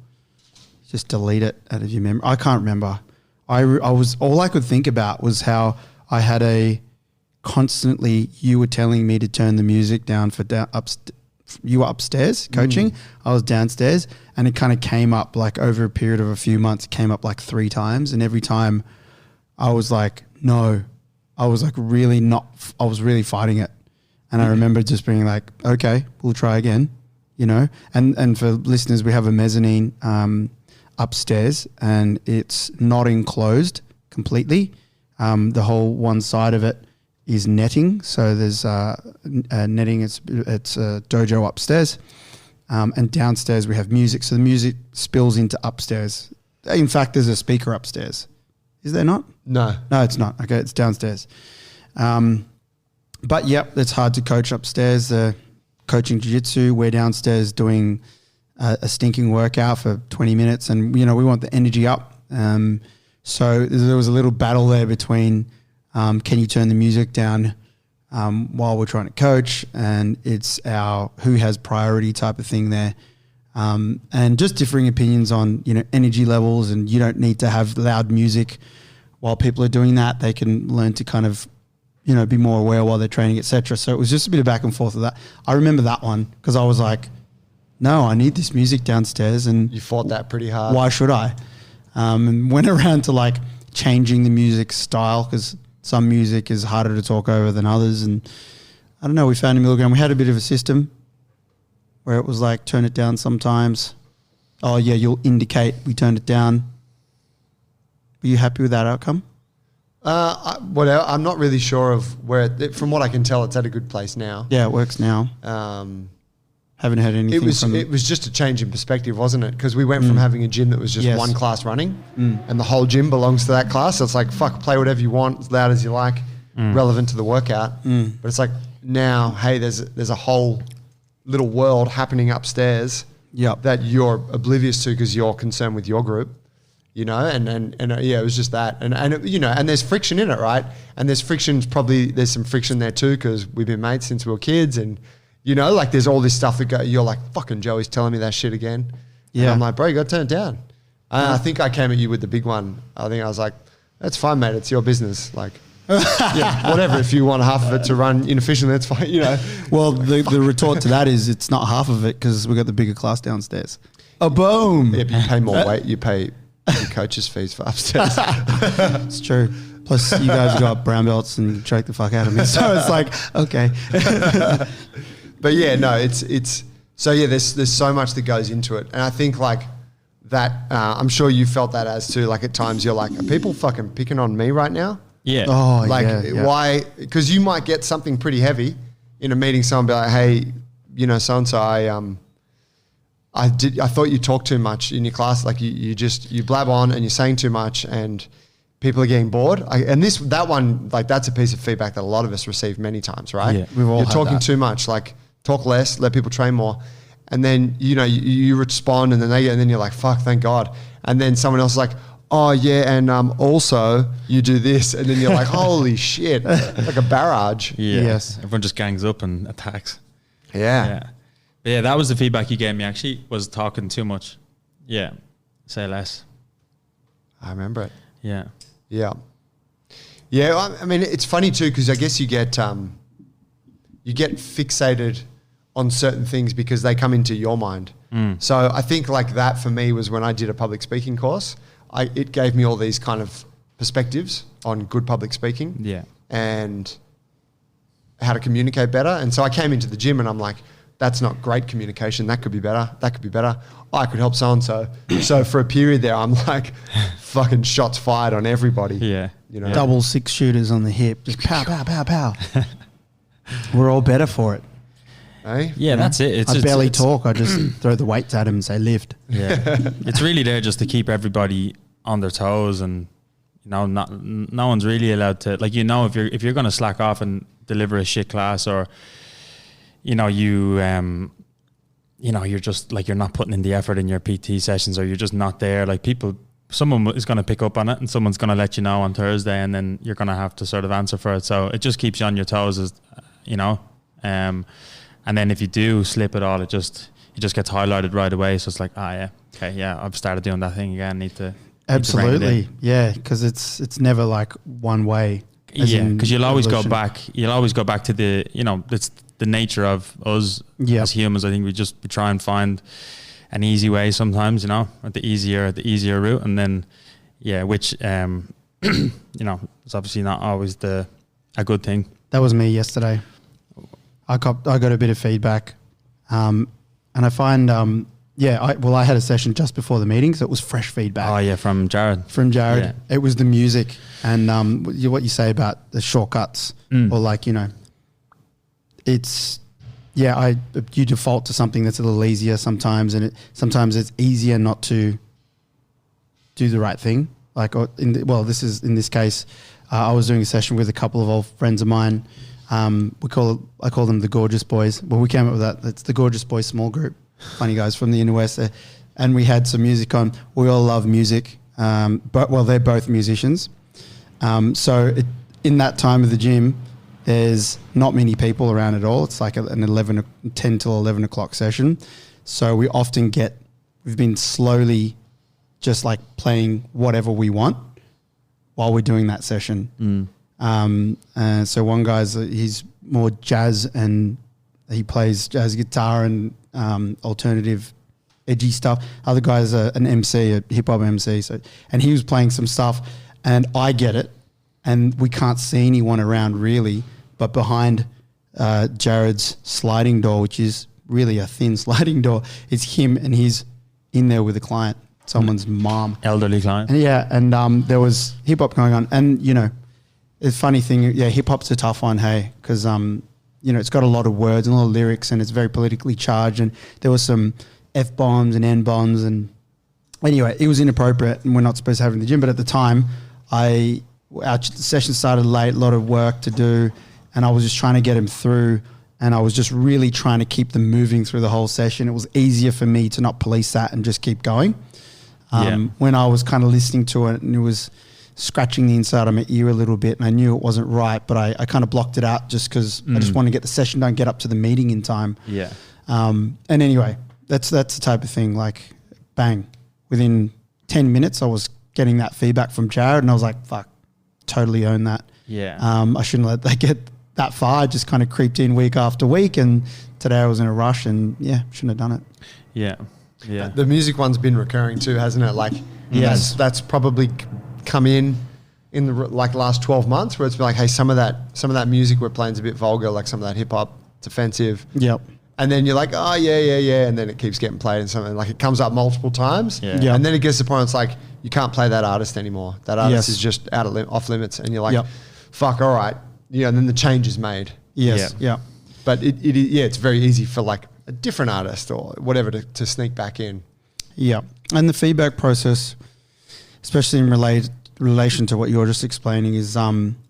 just delete it out of your memory. I can't remember. I was all I could think about was how I had you were telling me to turn the music down you were upstairs coaching. I was downstairs, and it kind of came up like over a period of a few months, it came up like 3 times. And every time I was like, no, I was like I was really fighting it. And I remember just being like, okay, we'll try again, and for listeners, we have a mezzanine upstairs, and it's not enclosed completely. The whole one side of it is netting. So there's netting. It's a dojo upstairs, and downstairs we have music. So the music spills into upstairs. In fact, there's a speaker upstairs. Is there not? No, it's not. Okay, it's downstairs. But yep, it's hard to coach upstairs. Coaching jiu-jitsu, we're downstairs doing a stinking workout for 20 minutes, and we want the energy up. So there was a little battle there between can you turn the music down while we're trying to coach, and it's our who has priority type of thing there. And just differing opinions on energy levels, and you don't need to have loud music while people are doing that. They can learn to kind of be more aware while they're training, etc. So it was just a bit of back and forth of that. I remember that one because I was like, no, I need this music downstairs, and you fought that pretty hard. Why should I? And went around to like changing the music style, because some music is harder to talk over than others. And I don't know, we found a middle ground. We had a bit of a system where it was like, turn it down sometimes. Oh yeah, you'll indicate we turned it down. Were you happy with that outcome? I'm not really sure of where from what I can tell, it's at a good place now. Yeah, it works now. Haven't heard anything from... It was just a change in perspective, wasn't it? Because we went from having a gym that was just one class running and the whole gym belongs to that class. So it's like, fuck, play whatever you want, as loud as you like, relevant to the workout. But it's like now, hey, there's a whole little world happening upstairs that you're oblivious to because you're concerned with your group, you know? And it was just that. And you know, and there's friction in it, right? And there's some friction there too because we've been mates since we were kids and, you know, like there's all this stuff that you're like, fucking Joey's telling me that shit again. Yeah. And I'm like, bro, you got to turn it down. I think I came at you with the big one. I think I was like, that's fine, mate. It's your business. Like, yeah, whatever. If you want half of it to run inefficiently, that's fine, you know. Well, the retort to that is it's not half of it because we got the bigger class downstairs. Oh, boom. Yeah, but you pay more weight. You pay your coach's fees for upstairs. It's true. Plus, you guys got brown belts and choke the fuck out of me. So it's like, okay. But yeah, no, it's so yeah. There's so much that goes into it, and I think like that. I'm sure you felt that as too. Like at times you're like, are people fucking picking on me right now? Yeah. Oh, like yeah. why? Because you might get something pretty heavy in a meeting. Someone be like, hey, you know, so and so, I thought you talked too much in your class. Like you blab on and you're saying too much and people are getting bored. That one, like that's a piece of feedback that a lot of us receive many times, right? Yeah, we've all You're had talking that. too much, like talk less, let people train more. And then, you know, you respond and then you're like, fuck, thank God. And then someone else is like, oh yeah, and also you do this. And then you're like, holy shit, like a barrage. Yeah. Yes. Everyone just gangs up and attacks. Yeah. Yeah. But yeah, that was the feedback you gave me actually, was talking too much. Yeah. Say less. I remember it. Yeah. Yeah. Yeah, I mean, it's funny too, because I guess you get fixated on certain things because they come into your mind. So I think like that for me was when I did a public speaking course. It gave me all these kind of perspectives on good public speaking. Yeah. And how to communicate better. And so I came into the gym and I'm like, that's not great communication. That could be better. That could be better. I could help so-and-so. So for a period there, I'm like fucking shots fired on everybody. Yeah. You know? Double 6 shooters on the hip. Just pow, pow, pow, pow. We're all better for it. Eh? Yeah, that's it. I barely talk. I just throw the weights at him and say lift. Yeah. It's really there just to keep everybody on their toes, and you know, no one's really allowed to, like, you know, if you're going to slack off and deliver a shit class, or you know, you're just like, you're not putting in the effort in your PT sessions, or you're just not there, like someone is going to pick up on it and someone's going to let you know on Thursday, and then you're going to have to sort of answer for it. So it just keeps you on your toes, as you know. And then if you do slip at all, it just gets highlighted right away. So it's like, okay, I've started doing that thing again. Need to Absolutely, yeah, because it's never like one way. Yeah, because you'll always go back. You'll always go back to the, you know, it's the nature of us as humans. I think we try and find an easy way sometimes, you know, or the easier route, and then which you know, it's obviously not always a good thing. That was me yesterday. I got a bit of feedback, and I find I had a session just before the meeting, so it was fresh feedback. Oh yeah, from Jared. Yeah. It was the music and what you say about the shortcuts, or like, you know, it's you default to something that's a little easier sometimes, and sometimes it's easier not to do the right thing. Like in this case, I was doing a session with a couple of old friends of mine. I call them the Gorgeous Boys. Well, we came up with that. It's the Gorgeous Boys small group. Funny guys from the inner west there. And we had some music on. We all love music. But they're both musicians. So in that time of the gym, there's not many people around at all. It's like an 10 till 11 o'clock session. So we've been slowly just like playing whatever we want while we're doing that session. So one guy's he's more jazz, and he plays jazz guitar and alternative edgy stuff. Other guy's an MC, a hip hop MC. And he was playing some stuff, and I get it, and we can't see anyone around really, but behind Jared's sliding door, which is really a thin sliding door, it's him, and he's in there with a client, someone's mom, elderly client. And there was hip hop going on, and you know. The funny thing, hip hop's a tough one, hey, because it's got a lot of words and a lot of lyrics, and it's very politically charged, and there was some F-bombs and N-bombs, and anyway, it was inappropriate, and we're not supposed to have it in the gym. But at the time, our session started late, a lot of work to do, and I was just trying to get him through, and I was just really trying to keep them moving through the whole session. It was easier for me to not police that and just keep going. When I was kind of listening to it, and it was scratching the inside of my ear a little bit, and I knew it wasn't right, but I kind of blocked it out just because I just want to get the session done, get up to the meeting in time. Yeah. And anyway, that's the type of thing, like bang, within 10 minutes I was getting that feedback from Jared, and I was like, fuck, totally own that. Yeah. I shouldn't let that get that far. I just kind of creeped in week after week, and today I was in a rush, and shouldn't have done it. Yeah. Yeah. The music one's been recurring too, hasn't it? Like, Yes. that's probably come in the like last 12 months, where it's been like, hey, some of that music we're playing is a bit vulgar, like some of that hip hop, it's offensive. Yep. And then you're like, oh yeah, and then it keeps getting played and something, like it comes up multiple times. Yeah. Yep. And then it gets to the point it's like, you can't play that artist anymore. That artist Yes. is just off limits, and you're like, Yep. fuck, all right. And then the change is made. Yes. Yeah. Yeah. But it's very easy for like a different artist or whatever to sneak back in. Yeah. And the feedback process, especially in relation to what you're just explaining, is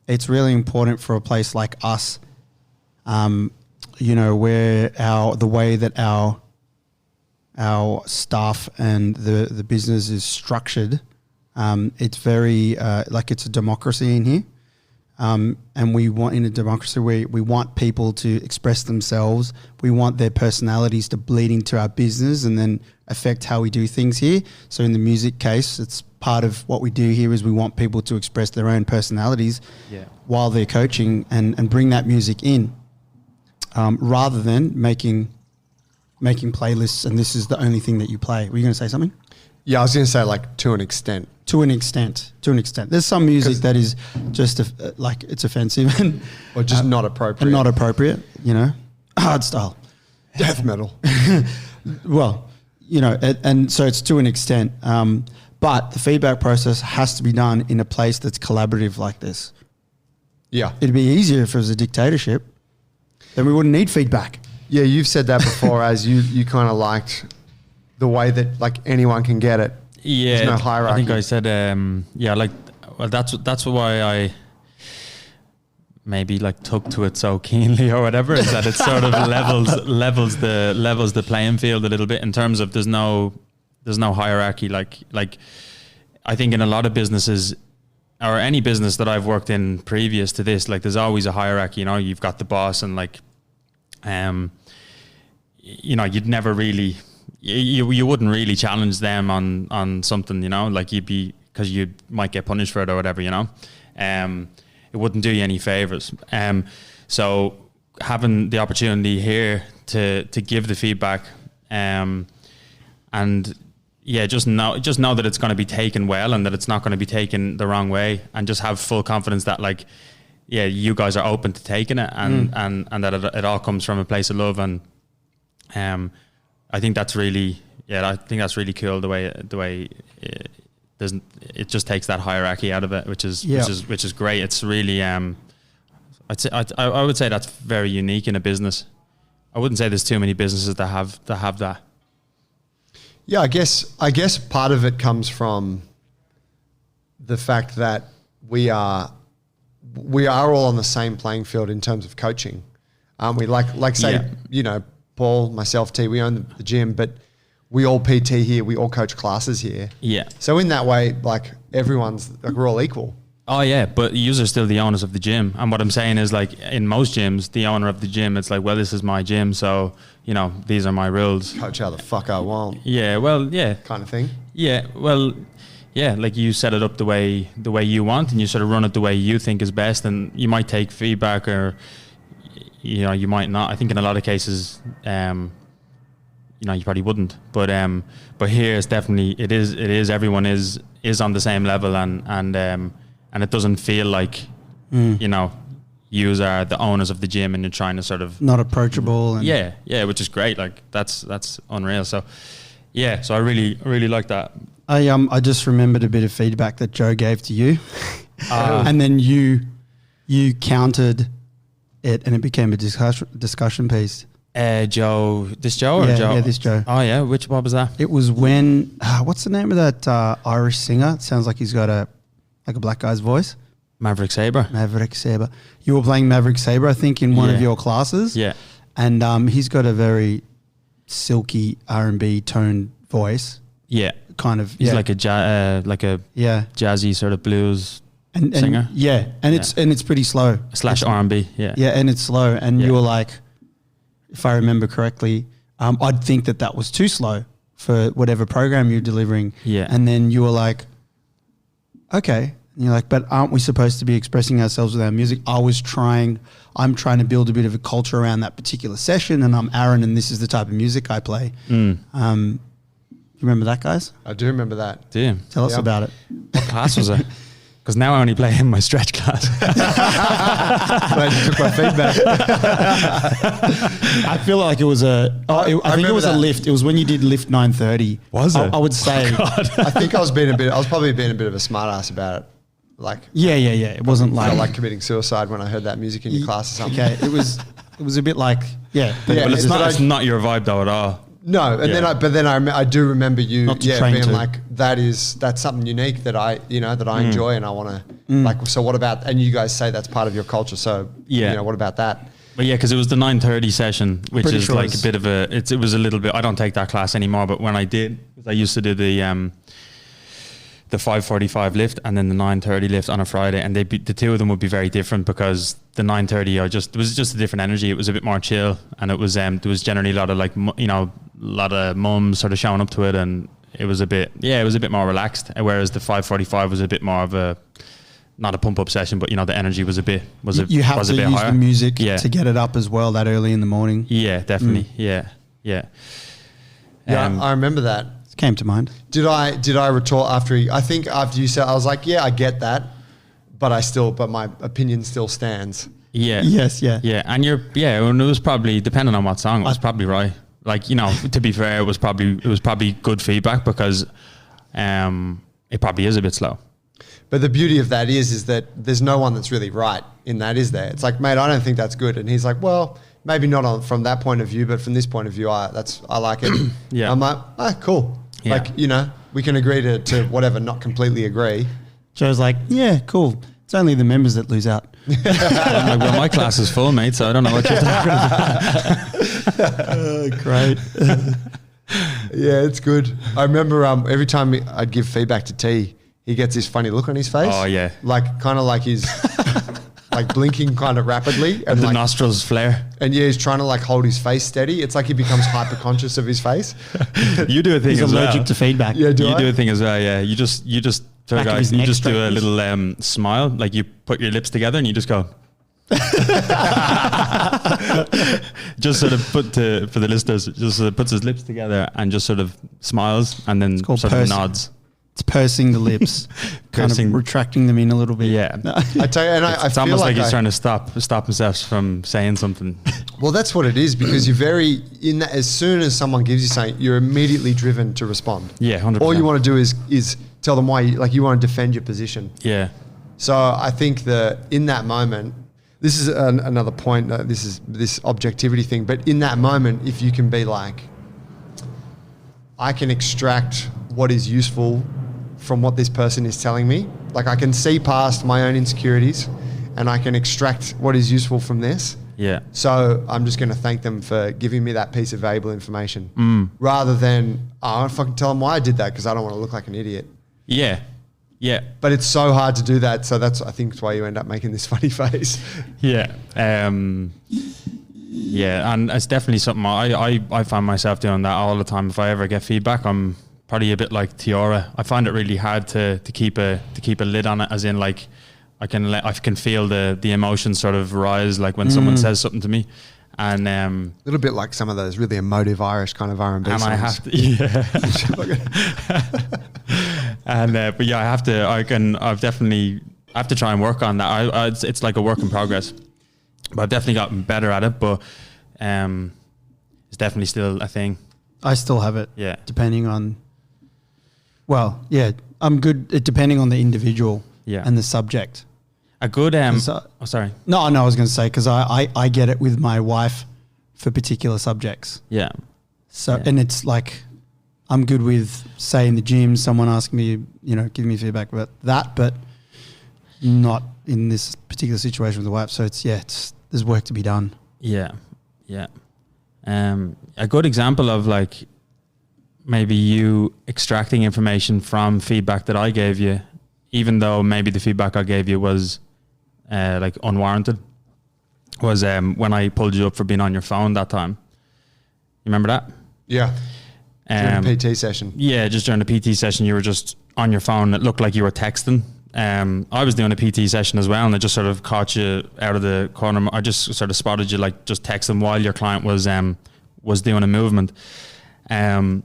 it's really important for a place like us, where the way that our staff and the business is structured, it's very like it's a democracy in here. And we want, in a democracy, we want people to express themselves. We want their personalities to bleed into our business and then affect how we do things here. So in the music case, it's part of what we do here is we want people to express their own personalities while they're coaching and bring that music in, rather than making playlists and this is the only thing that you play. Were you going to say something? Yeah, I was going to say like to an extent. To an extent. There's some music that is just like it's offensive and Or just not appropriate. and not appropriate, hard style. Death metal. Well, and so it's to an extent. But the feedback process has to be done in a place that's collaborative like this. Yeah. It'd be easier if it was a dictatorship. Then we wouldn't need feedback. Yeah, you've said that before, as you kind of liked the way that like anyone can get it. Yeah, There's no hierarchy. I think I said, that's why I maybe like took to it so keenly or whatever, is that it sort of levels the playing field a little bit in terms of there's no hierarchy. Like I think in a lot of businesses or any business that I've worked in previous to this, like there's always a hierarchy. You've got the boss and like, you'd never really. You wouldn't really challenge them on something, like you'd be, because you might get punished for it or whatever, it wouldn't do you any favors. So having the opportunity here to give the feedback, and just know that it's going to be taken well and that it's not going to be taken the wrong way, and just have full confidence that like, you guys are open to taking it and that it all comes from a place of love. And I think that's really cool the way it just takes that hierarchy out of it, which is great. It's really I would say that's very unique in a business. I wouldn't say there's too many businesses that have that. Yeah, I guess part of it comes from the fact that we are all on the same playing field in terms of coaching. We like say, Paul, myself, T, we own the gym, but we all PT here. We all coach classes here. Yeah. So in that way, like everyone's like we're all equal. Oh yeah, but you are still the owners of the gym. And what I'm saying is like in most gyms, the owner of the gym, it's like, well, this is my gym, so these are my rules. Coach how the fuck I want. Yeah. Well, yeah. Kind of thing. Yeah. Well, yeah. Like you set it up the way you want, and you sort of run it the way you think is best, and you might take feedback or. You might not. I think in a lot of cases, you probably wouldn't. But here it's definitely it is everyone is on the same level, and it doesn't feel like you are the owners of the gym and you're trying to sort of not approachable. And yeah, which is great. Like that's unreal. So yeah, so I really like that. I just remembered a bit of feedback that Joe gave to you, and then you countered it and it became a discussion piece. Joe, this Joe or Yeah, Joe? yeah, this Joe. Oh yeah, what was that? It was when what's the name of that Irish singer? It sounds like he's got a black guy's voice. Maverick Sabre. Maverick Sabre. You were playing Maverick Sabre, I think, in one of Yeah. your classes. Yeah, And he's got a very silky R&B toned voice, yeah. kind of. He's yeah. like a yeah, jazzy sort of blues and singer. Yeah, and it's pretty slow. / R&B. Yeah, Yeah, and it's slow. And Yeah. you were like, if I remember correctly, I'd think that was too slow for whatever program you're delivering. Yeah. And then you were like, okay. And you're like, but aren't we supposed to be expressing ourselves with our music? I'm trying to build a bit of a culture around that particular session, and I'm Aaron, and this is the type of music I play. You remember that, guys? I do remember that. Do you? Tell us Yep. about it. What class was it? Because now I only play in my stretch class. Glad you took my feedback. I feel like it was I think it remember was a that. lift. It was when you did lift 930. Was it? I would say. I think I was probably being a bit of a smartass about it. Like, Yeah. It wasn't I felt like like committing suicide when I heard that music in your class or something. Okay, it was a bit like Yeah, But it's but it's not your vibe though at all. No, and Yeah. then I do remember you Not to train being to. like, that's something unique that I enjoy and I want to like. So what about? And you guys say that's part of your culture. So Yeah. what about that? But yeah, because it was the 9:30 session, which Pretty is sure like it's- a bit of it was a little bit. I don't take that class anymore, but when I did, 'cause I used to do the 5:45 lift and then the 9:30 lift on a Friday, and the two of them would be very different because the 9:30 it was just a different energy. It was a bit more chill, and it was there was generally a lot of like a lot of mums sort of showing up to it, and it was a bit more relaxed. Whereas the 5:45 was a bit more of a not a pump up session, but the energy was a bit you have to a bit use higher. the music Yeah. to get it up as well that early in the morning. Yeah, definitely. Yeah. Yeah, Um, I remember that. It came to mind. Did I retort after you said, I was like, yeah, I get that, but my opinion still stands. Yeah. Yes, yeah. Yeah, and and it was probably depending on what song, it was probably right. Like, to be fair, it was probably good feedback because it probably is a bit slow. But the beauty of that is that there's no one that's really right in that, is there? It's like, mate, I don't think that's good. And he's like, well, maybe not from that point of view, but from this point of view, I like it. Yeah. I'm like, cool. Yeah. Like, we can agree to whatever, not completely agree. Joe's like, yeah, cool. It's only the members that lose out. I'm like, well, my class is full, mate, so I don't know what you're talking about. Great. Yeah, it's good. I remember every time I'd give feedback to T, he gets this funny look on his face. Oh, yeah. Like, kind of like he's like blinking kind of rapidly. And the like, nostrils flare. and yeah, he's trying to like hold his face steady. It's like he becomes hyper conscious of his face. You do a thing He's as allergic well. to feedback. Yeah, You do I? do a thing as well, yeah. You just Back of his you neck just do a straightens. little smile, like you put your lips together and you just go. Just sort of for the listeners, just sort of puts his lips together and just sort of smiles and then called sort of pursing. nods. It's pursing the lips, kind Pursing. of retracting them in a little bit. Yeah. I tell you, and I It's feel almost like he's I- trying to stop himself from saying something. Well, that's what it is, because you're very in that. As soon as someone gives you something, you're immediately driven to respond. Yeah, 100%. All you want to do is tell them why. You want to defend your position. Yeah. So I think that in that moment, this is another point. This is this objectivity thing. But in that moment, if you can be like, I can extract what is useful from what this person is telling me. Like, I can see past my own insecurities, and I can extract what is useful from this. Yeah. So I'm just going to thank them for giving me that piece of valuable information, rather than I won't fucking tell them why I did that because I don't want to look like an idiot. Yeah. Yeah. But it's so hard to do that. So I think that's why you end up making this funny face. Yeah. Yeah, and it's definitely something I find myself doing that all the time. If I ever get feedback, I'm probably a bit like Tiora. I find it really hard to keep a lid on it, as in like I can feel the emotions sort of rise like when someone says something to me, and A little bit like some of those really emotive Irish kind of R&B songs. I have to, yeah. And but yeah, I have to try and work on that. It's like a work in progress, but I've definitely gotten better at it. But it's definitely still a thing. I still have it. Yeah. Depending on, well, yeah, I'm good at depending on the individual Yeah. and the subject. A good So- oh, sorry. No, I was going to say, because I get it with my wife for particular subjects. Yeah. So, Yeah. and it's like, I'm good with, say, in the gym, someone asking me, giving me feedback about that, but not in this particular situation with the wife. So there's work to be done. Yeah. Yeah. A good example of like maybe you extracting information from feedback that I gave you, even though maybe the feedback I gave you was like unwarranted, was when I pulled you up for being on your phone that time. You remember that? Yeah. During the PT session. Yeah, just during the PT session, you were just on your phone. It looked like you were texting. I was doing a PT session as well, and I just sort of caught you out of the corner. I just sort of spotted you like just texting while your client was doing a movement. And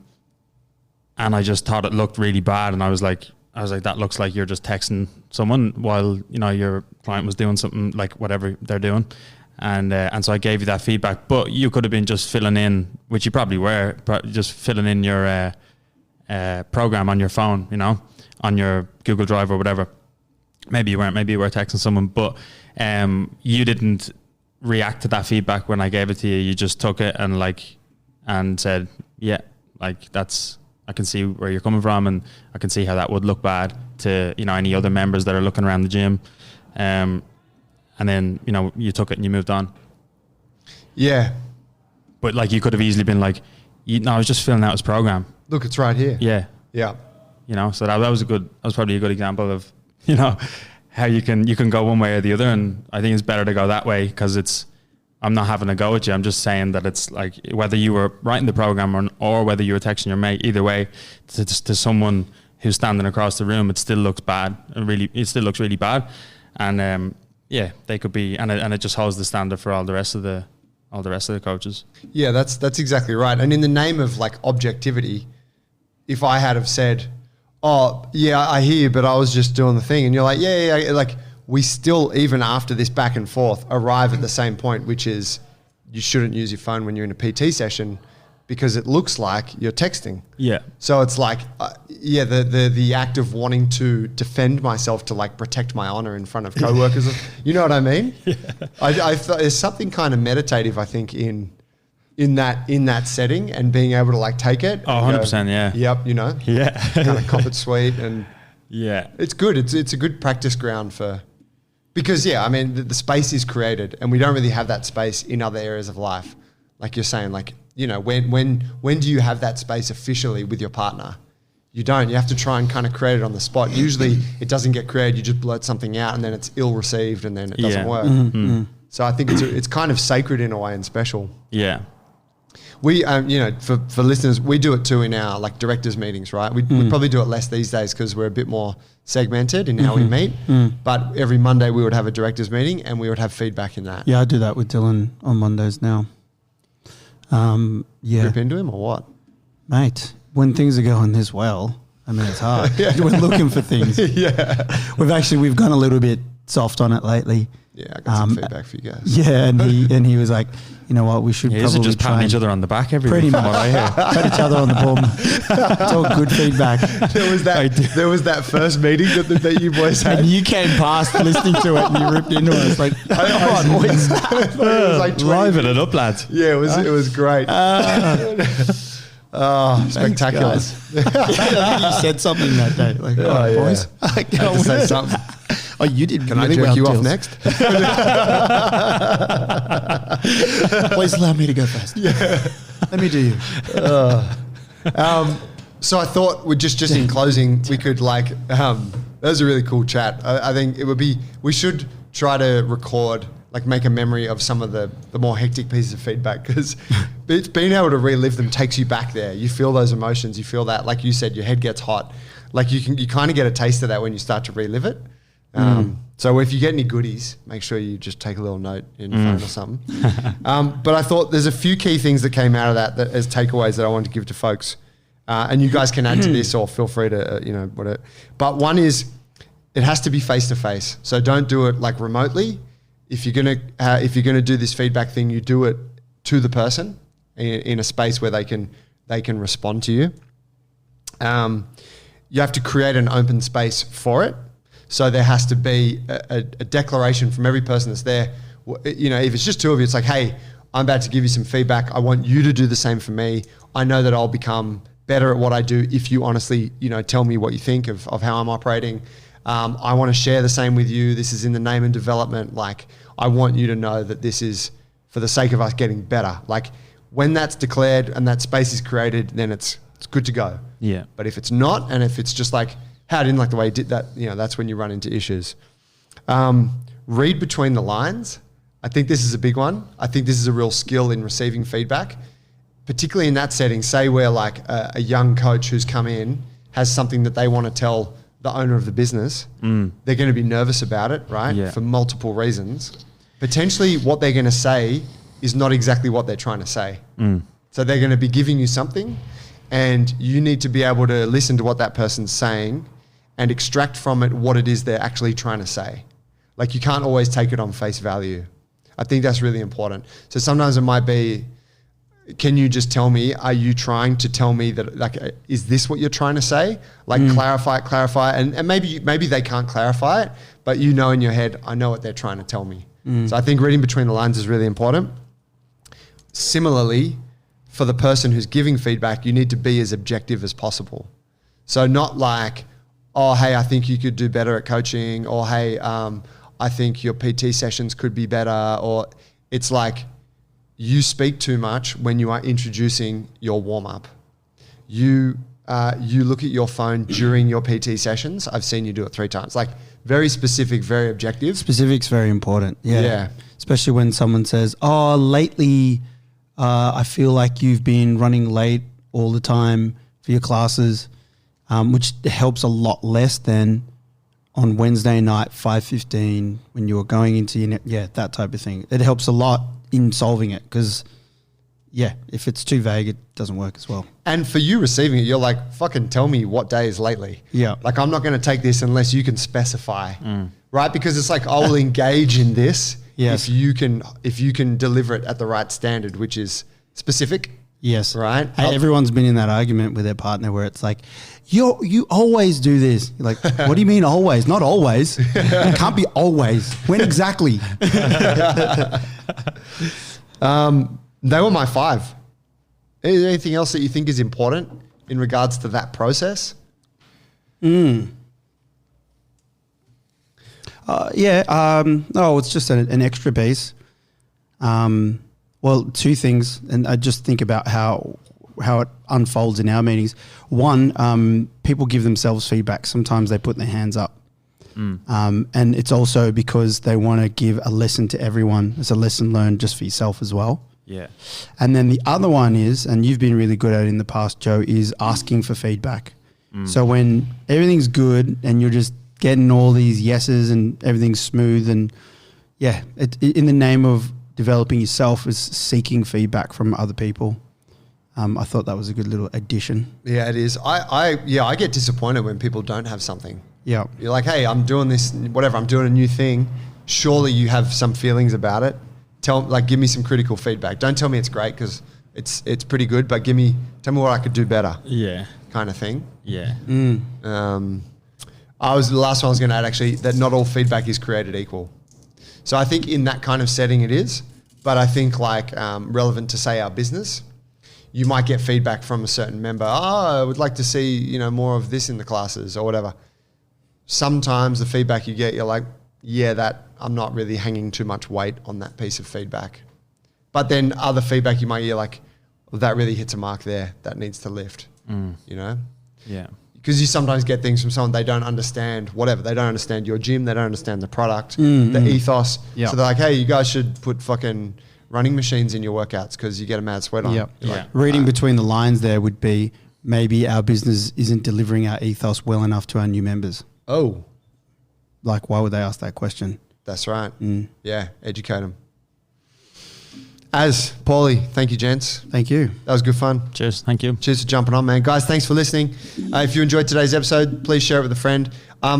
I just thought it looked really bad, and I was like, that looks like you're just texting someone while your client was doing something like whatever they're doing, and so I gave you that feedback. But you could have been just filling in, which you probably were, just filling in your program on your phone, on your Google Drive or whatever. Maybe you weren't. Maybe you were texting someone, but you didn't react to that feedback when I gave it to you. You just took it and said, yeah, like that's. I can see where you're coming from, and I can see how that would look bad to any other members that are looking around the gym, and then you took it and you moved on. Yeah, but like you could have easily been like, I was just filling out his program. look, it's right here. Yeah, Yeah. So that was probably a good example of how you can go one way or the other, and I think it's better to go that way because I'm not having a go at you. I'm just saying that it's like whether you were writing the program or whether you were texting your mate, either way, to someone who's standing across the room, it still looks bad. It still looks really bad, and they could be, and it just holds the standard for all the rest of the coaches. Yeah, that's exactly right. And in the name of like objectivity, if I had have said, "Oh, yeah, I hear you, but I was just doing the thing," and you're like, yeah, like. We still, even after this back and forth, arrive at the same point, which is you shouldn't use your phone when you're in a PT session because it looks like you're texting. Yeah. So it's like, the act of wanting to defend myself to like protect my honor in front of coworkers. You know what I mean? Yeah. I there's something kind of meditative, I think, in that setting and being able to like take it. Oh, 100%. Yeah. Yep. Yeah. Kind of cop it sweet and. Yeah. It's good. It's a good practice ground because the space is created and we don't really have that space in other areas of life. Like you're saying, like, when do you have that space officially with your partner? You don't. You have to try and kind of create it on the spot. Usually it doesn't get created. You just blurt something out and then it's ill received and then it doesn't work. Mm-hmm. So I think it's kind of sacred in a way and special. Yeah. We, for listeners, we do it too in our like directors meetings, right? We probably do it less these days because we're a bit more segmented in how we meet. But every Monday we would have a directors meeting and we would have feedback in that. Yeah, I do that with Dylan on Mondays now. Rip into him or what? Mate, when things are going this well, it's hard. We're looking for things. Yeah. We've gone a little bit soft on it lately. Yeah, I got some feedback for you guys. Yeah, and he was like, you know what, we should probably just patting each other on the back every pretty week. much. What I hear. Pat each other on the bum. It's all good feedback. There was that first meeting that you boys had. And you came past listening to it and you ripped into us like, come on, boys. It was like liven it up, lads. Yeah, it was great. Spectacular. I think you said something that day. Like, boys. I had to say something. Oh, you did. Can really I jerk you well, off next? Please allow me to go first. Yeah. Let me do you. So I thought just in closing, we could that was a really cool chat. I think we should try to record, make a memory of some of the more hectic pieces of feedback because being able to relive them takes you back there. You feel those emotions. You feel that, like you said, your head gets hot. Like you kind of get a taste of that when you start to relive it. So if you get any goodies, make sure you just take a little note in your phone or something. But I thought there's a few key things that came out of that as takeaways that I wanted to give to folks. And you guys can add to this or feel free to, whatever. But one is it has to be face-to-face. So don't do it remotely. If you're gonna do this feedback thing, you do it to the person in a space where they can respond to you. You have to create an open space for it. So there has to be a declaration from every person that's there. You know, if it's just two of you, it's like, hey, I'm about to give you some feedback. I want you to do the same for me. I know that I'll become better at what I do if you honestly, you know, tell me what you think of how I'm operating. I want to share the same with you. This is in the name and development. Like, I want you to know that this is for the sake of us getting better. Like, when that's declared and that space is created, then it's good to go. Yeah. But if it's not, and if it's just like, hey, I didn't like the way you did that, you know, that's when you run into issues. Read between the lines. I think this is a big one. I think this is a real skill in receiving feedback, particularly in that setting. Say where like a young coach who's come in has something that they want to tell the owner of the business. They're going to be nervous about it, right? Yeah. For multiple reasons. Potentially what they're going to say is not exactly what they're trying to say. So they're going to be giving you something, and you need to be able to listen to what that person's saying and extract from it what it is they're actually trying to say. Like, you can't always take it on face value. I think that's really important. So sometimes it might be, can you just tell me, are you trying to tell me that, like, is this what you're trying to say? Like, clarify it. And maybe they can't clarify it, but you know in your head, I know what they're trying to tell me. So I think reading between the lines is really important. Similarly, for the person who's giving feedback, you need to be as objective as possible. So not like, oh, hey, I think you could do better at coaching, or hey, I think your PT sessions could be better, or it's like, you speak too much when you are introducing your warm-up. You look at your phone during your PT sessions. I've seen you do it 3 times. Like, very specific, very objective. Specific's very important. Yeah. Especially when someone says, oh, lately I feel like you've been running late all the time for your classes, which helps a lot less than on Wednesday night, 5:15, when you were going into your that type of thing. It helps a lot in solving it, because, if it's too vague, it doesn't work as well. And for you receiving it, you're like, fucking tell me what day is lately. Yeah. Like, I'm not going to take this unless you can specify, right? Because it's like, I will engage in this if you can deliver it at the right standard, which is specific. Yes. Right? Hey, everyone's been in that argument with their partner where it's like, you always do this. You're like, what do you mean always? Not always. It can't be always. When exactly? They were my 5. Is there anything else that you think is important in regards to that process? No, it's just an extra piece. Well, 2 things, and I just think about how it unfolds in our meetings. One, people give themselves feedback. Sometimes they put their hands up. And it's also because they want to give a lesson to everyone. It's a lesson learned just for yourself as well. Yeah. And then the other one is, and you've been really good at it in the past, Joe, is asking for feedback. So when everything's good and you're just getting all these yeses and everything's smooth, and in the name of developing yourself is seeking feedback from other people. I thought that was a good little addition. Yeah, it is. I get disappointed when people don't have something. Yeah. You're like, hey, I'm doing this, whatever, I'm doing a new thing. Surely you have some feelings about it. Give me some critical feedback. Don't tell me it's great, because it's pretty good, but tell me what I could do better. Yeah. Kind of thing. Yeah. The last one I was going to add, actually, that not all feedback is created equal. So I think in that kind of setting it is, but I think relevant to, say, our business, you might get feedback from a certain member. Oh, I would like to see, more of this in the classes or whatever. Sometimes the feedback you get, you're like, I'm not really hanging too much weight on that piece of feedback. But then other feedback you might hear, like, well, that really hits a mark there. That needs to lift, Yeah. Because you sometimes get things from someone they don't understand, whatever. They don't understand your gym. They don't understand the product, the ethos. Yep. So they're like, hey, you guys should put fucking running machines in your workouts because you get a mad sweat on. Yep. Like, Reading between the lines there would be, maybe our business isn't delivering our ethos well enough to our new members. Oh. Like, why would they ask that question? That's right. Yeah, educate them. Paulie, thank you, gents. Thank you. That was good fun. Cheers. Thank you. Cheers for jumping on, man. Guys, thanks for listening. If you enjoyed today's episode, please share it with a friend.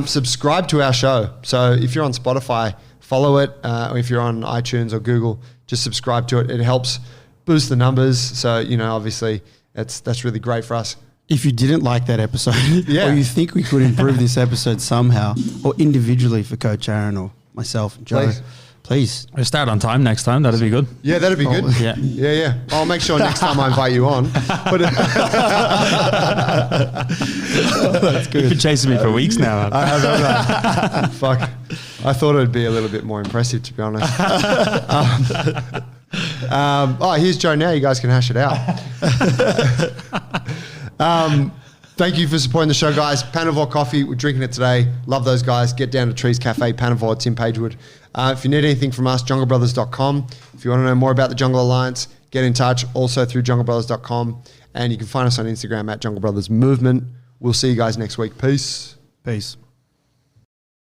Subscribe to our show. So if you're on Spotify, follow it. Or if you're on iTunes or Google, just subscribe to it. It helps boost the numbers. So, obviously that's really great for us. If you didn't like that episode, Yeah. or you think we could improve this episode somehow, or individually for Coach Aaron or myself, Joe, please. We'll start on time next time. That'd be good. Yeah, that'd be good. Yeah. Yeah. I'll make sure next time I invite you on. But That's You've been chasing me for weeks now. I have that. Fuck. I thought it would be a little bit more impressive, to be honest. Here's Joe now. You guys can hash it out. Thank you for supporting the show, guys. Panavore Coffee, we're drinking it today. Love those guys. Get down to Trees Cafe, Panavore. It's in Pagewood. If you need anything from us, junglebrothers.com. If you want to know more about the Jungle Alliance, get in touch. Also through junglebrothers.com. And you can find us on Instagram at Jungle Brothers Movement. We'll see you guys next week. Peace. Peace.